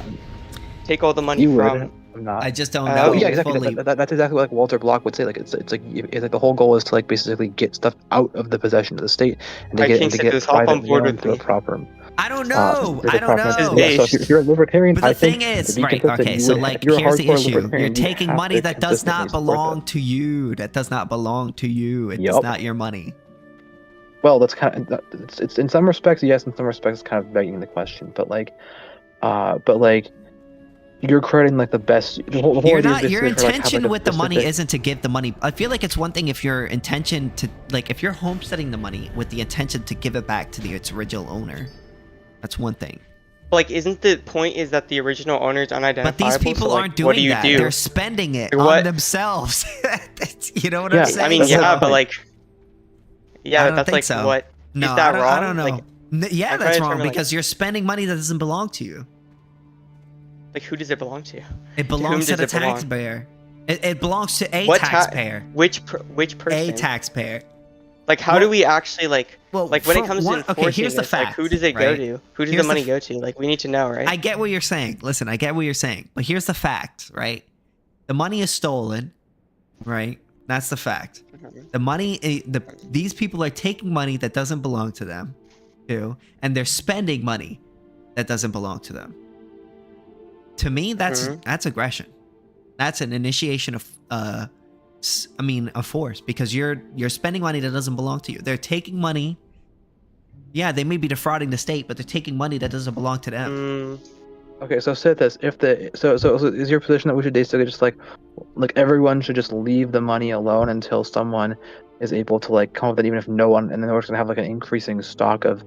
Take all the money You from. would. I'm not. I just don't Oh, know. Well, yeah, exactly. fully. That's exactly what like Walter Block would say. Like it's like the whole goal is to like basically get stuff out of the possession of the state and to Alright, get KingSithis, hop on private board loan with through a me. proper. I don't know. through the I don't proper- know. This is Yeah, so if you're a libertarian, But the I think thing is, to be right? consistent, Okay, you so would- like, if you're a here's the hardcore issue: libertarian, you're you taking have money to that does not consistently support belong that. to you. That does not belong to you. It's Yup. not your money. Well, that's kind of it's in some respects yes, in some respects it's kind of begging the question. But like, you're creating like the best. The whole You're idea is not. Your basically for, like, have, intention like, a with the money specific- isn't to give the money. I feel like it's one thing if your intention to like if you're homesteading the money with the intention to give it back to its original owner. That's one thing. Like, isn't the point is that the original owner is unidentifiable? But these people so, like, aren't doing what do you that. do? They're spending it Like, on what? themselves. You know what Yeah, I'm saying? I mean, That's yeah, not but right. like, yeah, I but don't that's think like so. what No, is that I wrong? don't know. Like, Yeah, I'm that's trying to wrong determine, like- because you're spending money that doesn't belong to you. like who does it belong to? It belongs to does the it belong? taxpayer. It belongs to a What taxpayer. Which person? A taxpayer. Like, how Well- do we actually like? Well, Like when it for comes one- to enforcing okay, here's the this, like fact, who does it go right? to? Who does Here's the the money f- go to? Like we need to know, right? I get what you're saying. Listen, I get what you're saying. But here's the fact, right? The money is stolen, right? That's the fact. The money, these people are taking money that doesn't belong to them, too, and they're spending money that doesn't belong to them. To me, that's aggression. That's an initiation of, a force because you're spending money that doesn't belong to you. They're taking money. Yeah, they may be defrauding the state, but they're taking money that doesn't belong to them. Okay, so say this: if so is your position that we should basically just like everyone should just leave the money alone until someone is able to like come up with it, even if no one, and then we're just gonna have like an increasing stack of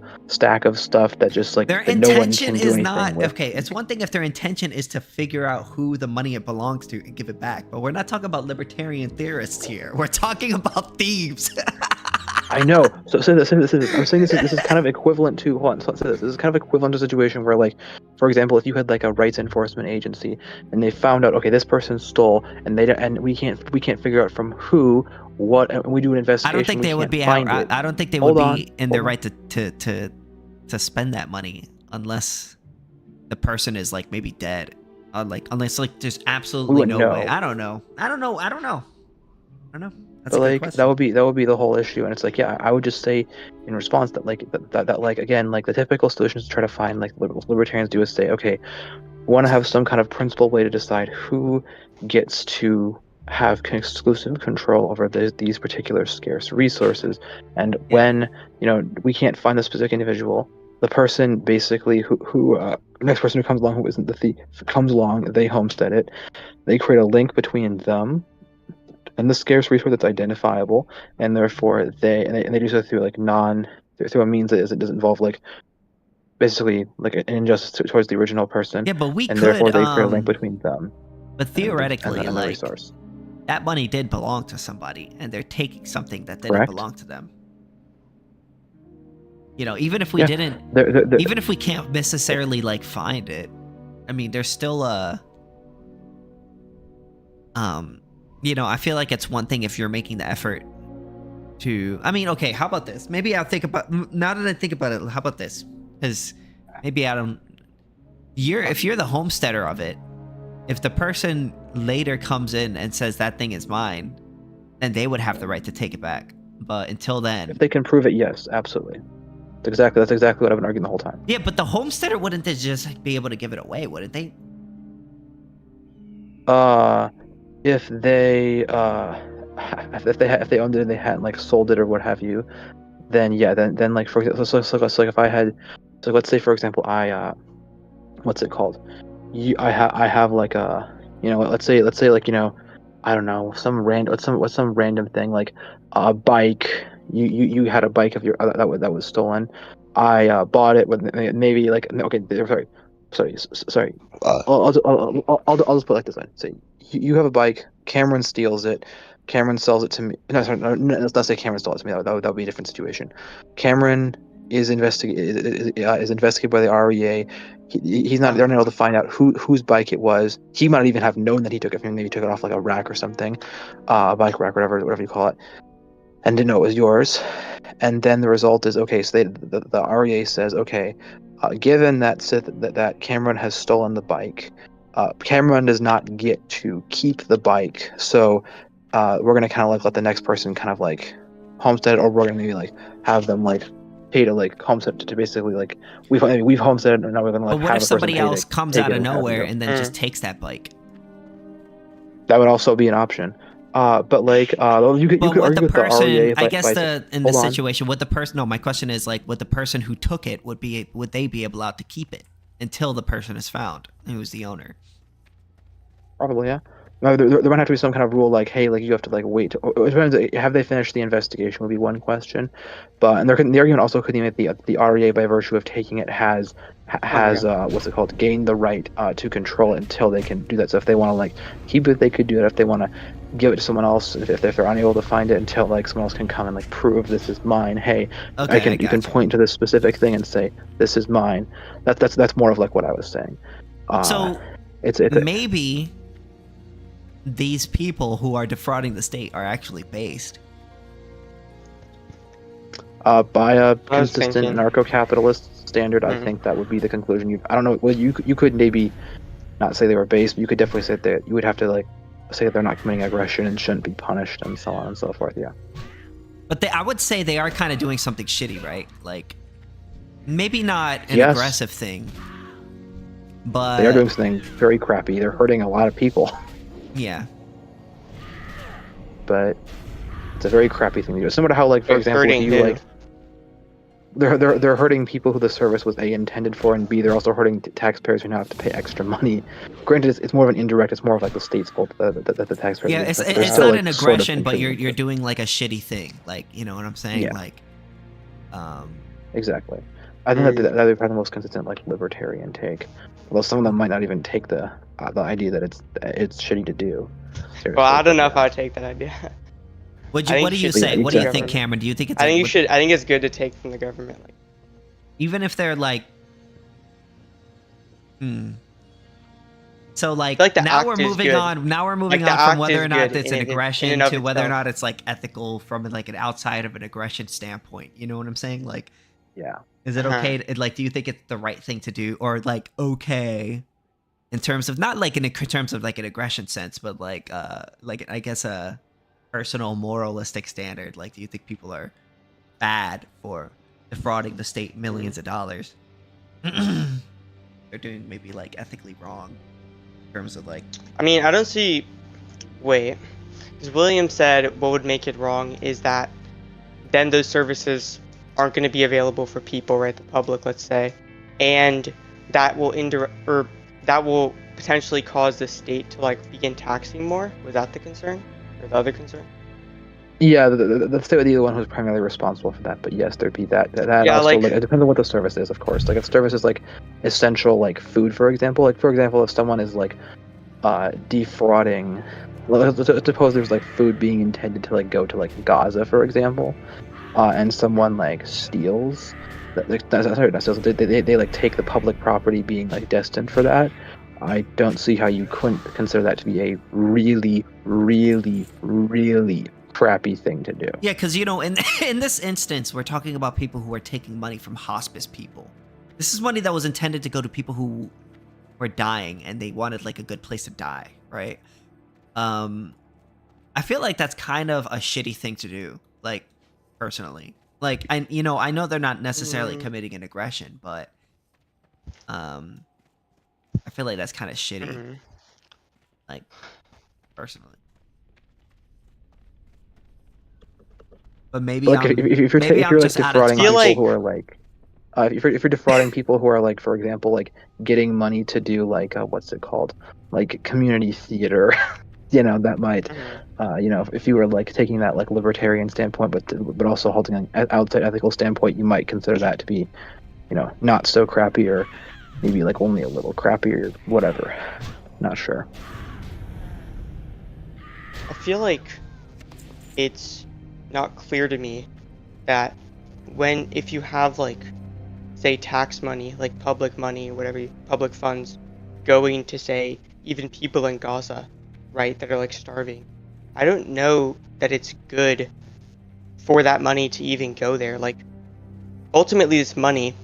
stuff that just like Their that no one intention can do is anything not with. okay. It's one thing if their intention is to figure out who the money it belongs to and give it back, but we're not talking about libertarian theorists here. We're talking about thieves. I know. So say this. I'm saying this is kind of equivalent to hold on. So say this is kind of equivalent to a situation where, like, for example, if you had like a rights enforcement agency and they found out, okay, this person stole, and we can't figure out from who, what, and we do an investigation. I don't think we they would can't be. find it. I don't think they Hold would on, be in their hold right to spend that money unless the person is like maybe dead. Unless like there's absolutely wouldn't no know. way. I don't know. That's But a good like question. that would be the whole issue, and it's like, yeah, I would just say in response that like that like again, like the typical solution is to try to find, like libertarians do, is say, okay, we want to have some kind of principled way to decide who gets to have exclusive control over these particular scarce resources, and when we can't find the specific individual, the person basically who the next person who comes along who isn't the thief comes along, they homestead it, they create a link between them and the scarce resource that's identifiable, and therefore they do so through like through a means that doesn't involve like basically like an injustice towards the original person. Yeah, but we and could. therefore they create a link between them. But theoretically, and the like resource. that money did belong to somebody, and they're taking something that didn't Correct. belong to them. Even if we Yeah, didn't, they're- even if we can't necessarily like find it, I mean, there's still a. I feel like it's one thing if you're making the effort to. I mean, okay, how about this? Maybe I'll think about. Now that I think about it, how about this? Because maybe I don't. If you're the homesteader of it, if the person later comes in and says that thing is mine, then they would have the right to take it back. But until then, if they can prove it, yes, absolutely. That's exactly what I've been arguing the whole time. yeah. But the homesteader wouldn't just like, be able to give it away, wouldn't they? If they if they owned it and they hadn't like sold it or what have you, then yeah, then like for example, so like if I had, so let's say for example I what's it called? I have like a, let's say like, I don't know, what's some random thing, like a bike. You had a bike of your that was stolen. I bought it with maybe like, okay, sorry. I'll just put it like this way. Say you have a bike. Cameron steals it. Cameron sells it to me. No, sorry, no, let's not say Cameron stole it to me. That would be a different situation. Cameron is investigated by the REA. He's not. They're not able to find out whose bike it was. He might not even have known that he took it from. Maybe he took it off like a rack or something, a bike rack, whatever you call it, and didn't know it was yours. And then the result is, okay. So the REA says, okay, given that that Cameron has stolen the bike, Cameron does not get to keep the bike. So we're gonna kind of like let the next person kind of like homestead it, or we're gonna maybe like have them like pay to like homestead to basically like we've homesteaded, and now we're gonna like But what have if a person somebody pay else to comes take out it of and have it nowhere go. and then just takes that bike? That would also be an option. But like you could But would argue the with the person, REA I guess in this hold on. situation, would the person, no, my question is like, would the person who took it, would they be allowed to keep it until the person is found who's the owner? Probably, yeah. No, there might have to be some kind of rule like, hey, like you have to like wait. It depends. Have they finished the investigation? Would be one question. But and the argument also could be that the REA, by virtue of taking it, has what's it called, gained the right to control it until they can do that. So if they want to like keep it, they could do it. If they want to give it to someone else, if they're unable to find it until like someone else can come and like prove this is mine. Hey, Okay, you can point to this specific thing and say this is mine. That's more of like what I was saying. So it's maybe these people who are defrauding the state are actually based. By a I was consistent thinking. anarcho-capitalist standard, I think that would be the conclusion. I don't know. Well, you could maybe not say they were based, but you could definitely say that you would have to like say that they're not committing aggression and shouldn't be punished and so on and so forth. Yeah. But I would say they are kind of doing something shitty, right? Like, maybe not an Yes. aggressive thing, but They are doing something very crappy. They're hurting a lot of people, yeah. but it's a very crappy thing to do. Similar to how, like, for They're example, if hurting you who? like, they're hurting people who the service was A, intended for, and B, they're also hurting taxpayers who now have to pay extra money. Granted, it's more of an indirect. It's more of like the state's fault that the taxpayers. Yeah, but it's they're still, not like, an sort of aggression, but you're contributing to it. doing like a shitty thing. Like, you know what I'm saying? Yeah. Like, Exactly. I think that would be probably the most consistent, like, libertarian take. Although some of them might not even take the idea that it's shitty to do. Seriously, Well, I don't know but if I would take that idea. what I think do you you should say? take What do you the think, government. Cameron? Do you think it's I like, think you should. I think it's good to take from the government. Like, even if they're like, So like, like the now act we're is moving good. on. Now we're moving Like, the on from act whether is or not good it's an in aggression and of to whether or itself. not it's like ethical from like an outside of an aggression standpoint. You know what I'm saying? Like, yeah. is it Uh-huh. okay? Like, do you think it's the right thing to do, or like okay, in terms of not like in terms of like an aggression sense, but like I guess a personal moralistic standard? Like, do you think people are bad for defrauding the state millions of dollars? They're doing maybe like ethically wrong in terms of like. I mean, I don't see. Wait, because William said what would make it wrong is that then those services aren't going to be available for people, right? The public, let's say, and that will that will potentially cause the state to like begin taxing more. Was that the concern, or the other concern? Yeah, the state would be the one who's primarily responsible for that. But yes, there'd be that. Yeah, also, like- it depends on what the service is, of course. Like, if the service is like essential, like food, for example. Like, for example, if someone is like defrauding, let's suppose there's like food being intended to like go to like Gaza, for example, and someone like steals. They like take the public property being like destined for that. I don't see how you couldn't consider that to be a really, really, really crappy thing to do. Yeah, because you know, in this instance, we're talking about people who are taking money from hospice people. This is money that was intended to go to people who were dying and they wanted like a good place to die, right? I feel like that's kind of a shitty thing to do, like personally. Like I know they're not necessarily committing an aggression, but I feel like that's kind of shitty, like personally. But maybe Like, if you're maybe I'm like just out of defrauding touch. people like- who are like, if you're defrauding people who are like, for example, like getting money to do like what's it called, like community theater, that might, Mhm. if you were like taking that like libertarian standpoint, but also holding an outside ethical standpoint, you might consider that to be, not so crappy, or maybe like only a little crappy, or whatever. Not sure. I feel like it's not clear to me that if you have like, say, tax money, like public money, whatever, public funds, going to, say, even people in Gaza, right, that are like starving, I don't know that it's good for that money to even go there. Like, ultimately, this money,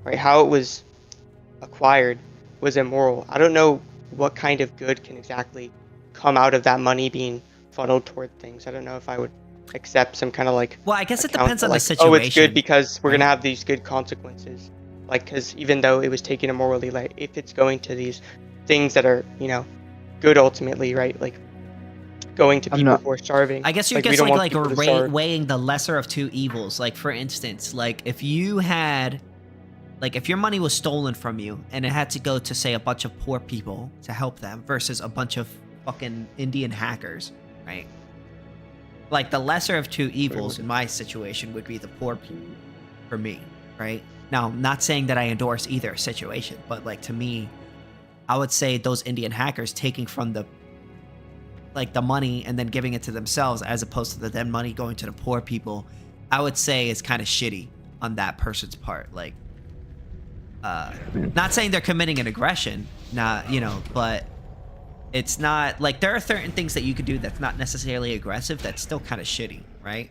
right, how it was acquired was immoral. I don't know what kind of good can exactly come out of that money being funneled toward things. I don't know if I would accept some kind of like Well, I guess it account depends that, on the like, oh, it's good situation, because we're right? gonna have these good consequences. Like, because even though it was taken immorally, like if it's going to these things that are, good ultimately, right? Like going to I'm people not. who are starving. I guess you're Like, we just don't want like people to starve. weighing the lesser of two evils. Like, for instance, like if you had, like if your money was stolen from you and it had to go to, say, a bunch of poor people to help them versus a bunch of fucking Indian hackers, right? Like the lesser of two evils in my situation would be the poor people for me, right? Now, I'm not saying that I endorse either situation, but like to me, I would say those Indian hackers taking from the money and then giving it to themselves as opposed to the then money going to the poor people, I would say is kind of shitty on that person's part. Like, not saying they're committing an aggression, but it's not like there are certain things that you could do that's not necessarily aggressive that's still kind of shitty, right?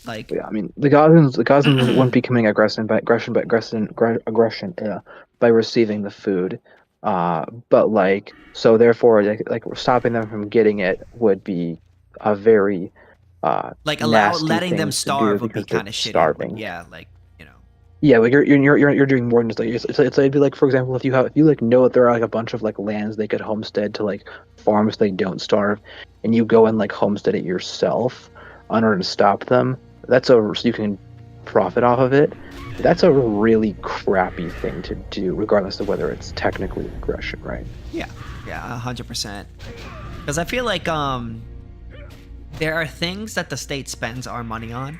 Like, Yeah, I mean, the Gazans wouldn't be committing aggression by receiving the food, but like, so therefore, like stopping them from getting it would be a very nasty letting them thing to do starve would be because they're kind of shitty. starving. Yeah, like, you know. Yeah, like you're doing more than just like it'd be like, for example, if you like know that there are like a bunch of like lands they could homestead to like farms they don't starve, and you go and like homestead it yourself in order to stop them. So you can profit off of it. That's a really crappy thing to do, regardless of whether it's technically aggression, right? Yeah, 100%. Because I feel like there are things that the state spends our money on.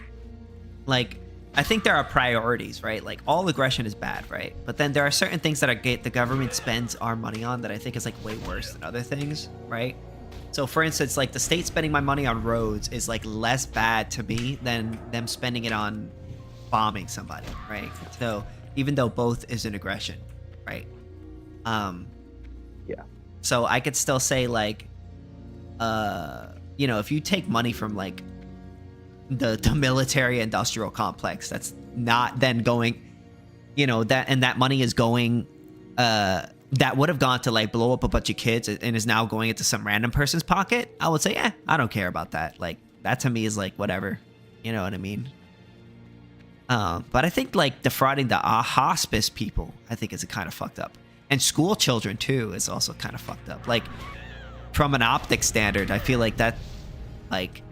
Like, I think there are priorities, right? Like, all aggression is bad, right? But then there are certain things that the government spends our money on that I think is like way worse than other things, right? So, for instance, like the state spending my money on roads is like less bad to me than them spending it on bombing somebody, right? So, even though both is an aggression, right? Yeah. So I could still say like, if you take money from like the military industrial complex, that's not then going, that money is going, that would have gone to like blow up a bunch of kids and is now going into some random person's pocket. I would say, I don't care about that. Like, that to me is like whatever, you know what I mean? But I think like defrauding the hospice people, I think is kind of fucked up. And school children too is also kind of fucked up. Like, from an optic standard, I feel like that, like,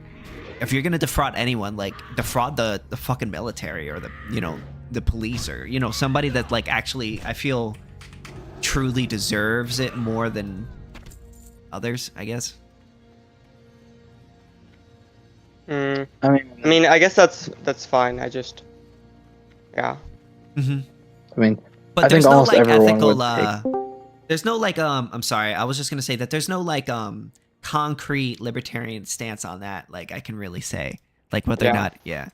if you're gonna defraud anyone, like defraud the fucking military or the police or somebody that like actually I feel truly deserves it more than others, I guess. I I mean, I guess that's fine. Yeah. Mm-hmm. I mean, But I there's think no almost like everyone ethical. would take. There's no like I'm sorry. I was just gonna say that there's no like concrete libertarian stance on that. Like, I can really say like whether or Yeah. not. Yeah,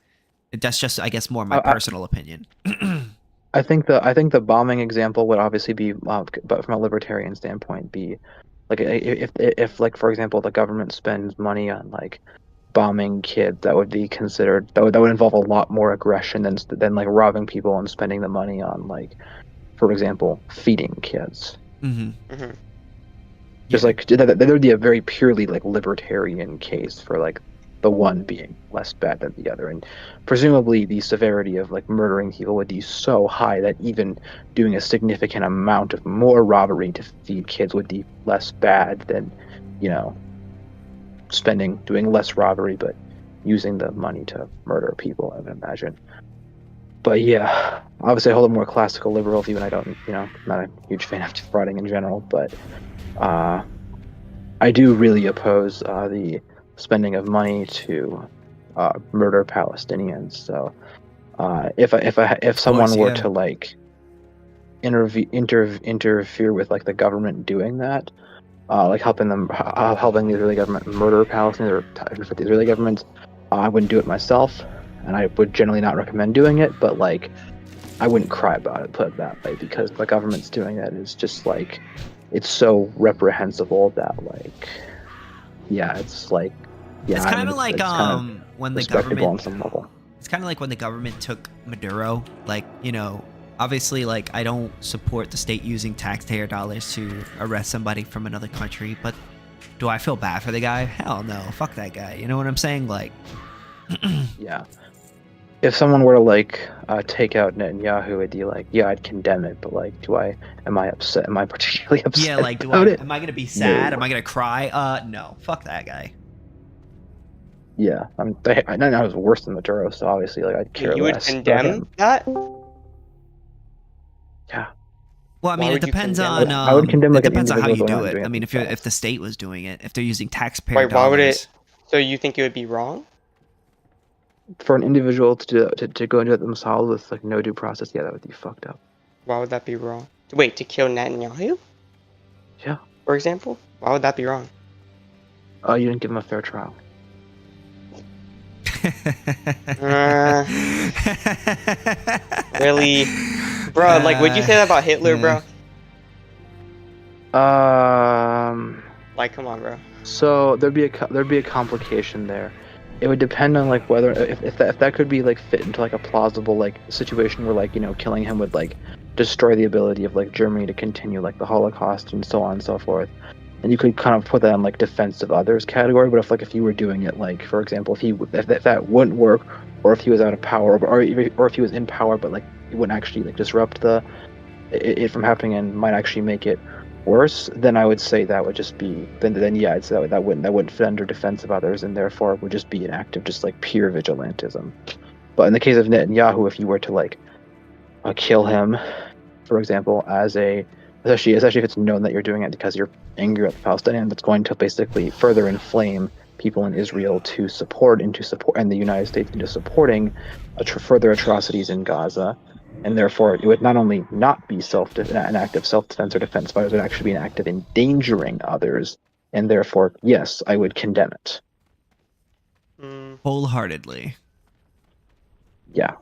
that's just, I guess, more my I, personal opinion. I think the bombing example would obviously be, but from a libertarian standpoint, be like, if like, for example, the government spends money on like bombing kids, that would be considered, that would involve a lot more aggression than like robbing people and spending the money on, like, for example, feeding kids. Mm-hmm. Hmm. Just Yeah. like that would be a very purely like libertarian case for like the one being less bad than the other, and presumably the severity of like murdering people would be so high that even doing a significant amount of more robbery to feed kids would be less bad than, you know, doing less robbery but using the money to murder people, I would imagine. But yeah, obviously I hold a more classical liberal view, and I don't, not a huge fan of defrauding in general. But I do really oppose the spending of money to murder Palestinians. So if someone were to like interfere with like the government doing that, like helping the Israeli government murder Palestinians or with the Israeli government, I wouldn't do it myself, and I would generally not recommend doing it. But like, I wouldn't cry about it, put it that way, because the government's doing that is just like, it's so reprehensible that like, yeah, it's like, yeah, it's kind of like it's kind of when the respectable government on some level. It's kind of like when the government took Maduro. Like, obviously, like, I don't support the state using taxpayer dollars to arrest somebody from another country, but do I feel bad for the guy? Hell no. Fuck that guy. You know what I'm saying? Like, Yeah. If someone were to like take out Netanyahu, it'd be like, yeah, I'd condemn it, but like, am I upset? Am I particularly upset? yeah, like, about it? am I gonna be sad? No. Am I gonna cry? No. Fuck that guy. Yeah, I was worse than Maduro, so obviously, like, I'd care You would less about condemn him. that? Yeah. Well, I mean, Why it would you depends condemn on. it? I would condemn, It like, an depends on how you individual do going it. doing I it mean, if themselves. the state was doing it, if they're using taxpayer Wait, why would dollars. it? So you think it would be wrong? For an individual to do to go into it themselves with like no due process, yeah, that would be fucked up. Why would that be wrong? Wait, to kill Netanyahu, Yeah. for example? Why would that be wrong? You didn't give him a fair trial. Really? Bro, like, would you say that about Hitler, bro? Like, come on, bro. So there'd be a complication there. It would depend on like whether if that could be like fit into like a plausible like situation where like killing him would like destroy the ability of like Germany to continue like the Holocaust and so on and so forth. And you could kind of put that in like defense of others category. But if you were doing it like, for example, if that wouldn't work, or if he was out of power, or if he was in power but like it wouldn't actually like disrupt it from happening and might actually make it worse, then I would say that would just be then yeah, I'd say that wouldn't fit under defense of others, and therefore would just be an act of just like pure vigilantism. But in the case of Netanyahu, if you were to like kill him, for example, especially if it's known that you're doing it because you're angry at the Palestinians, that's going to basically further inflame people in Israel to support and the United States into supporting further atrocities in Gaza. And therefore, it would not only not be an act of self-defense or defense, but it would actually be an act of endangering others. And therefore, yes, I would condemn it. Wholeheartedly. Yeah,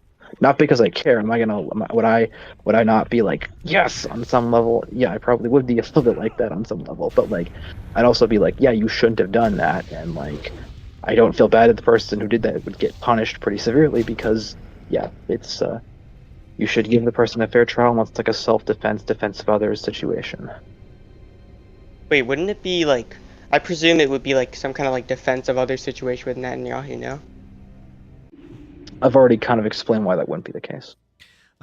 not because I care. Would I not be like, yes, on some level? Yeah, I probably would be a little bit like that on some level. But like, I'd also be like, yeah, you shouldn't have done that. And like, I don't feel bad that the person who did that would get punished pretty severely because, yeah, it's you should give the person a fair trial unless it's like a self-defense, defense of others situation. Wait, wouldn't it be like? I presume it would be like some kind of like defense of others situation with Netanyahu, no? I've already kind of explained why that wouldn't be the case.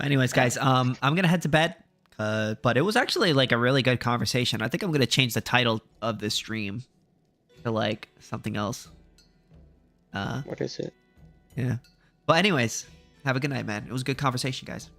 Anyways, guys, I'm gonna head to bed. But it was actually like a really good conversation. I think I'm gonna change the title of this stream to like something else. What is it? Yeah. But anyways, have a good night, man. It was a good conversation, guys.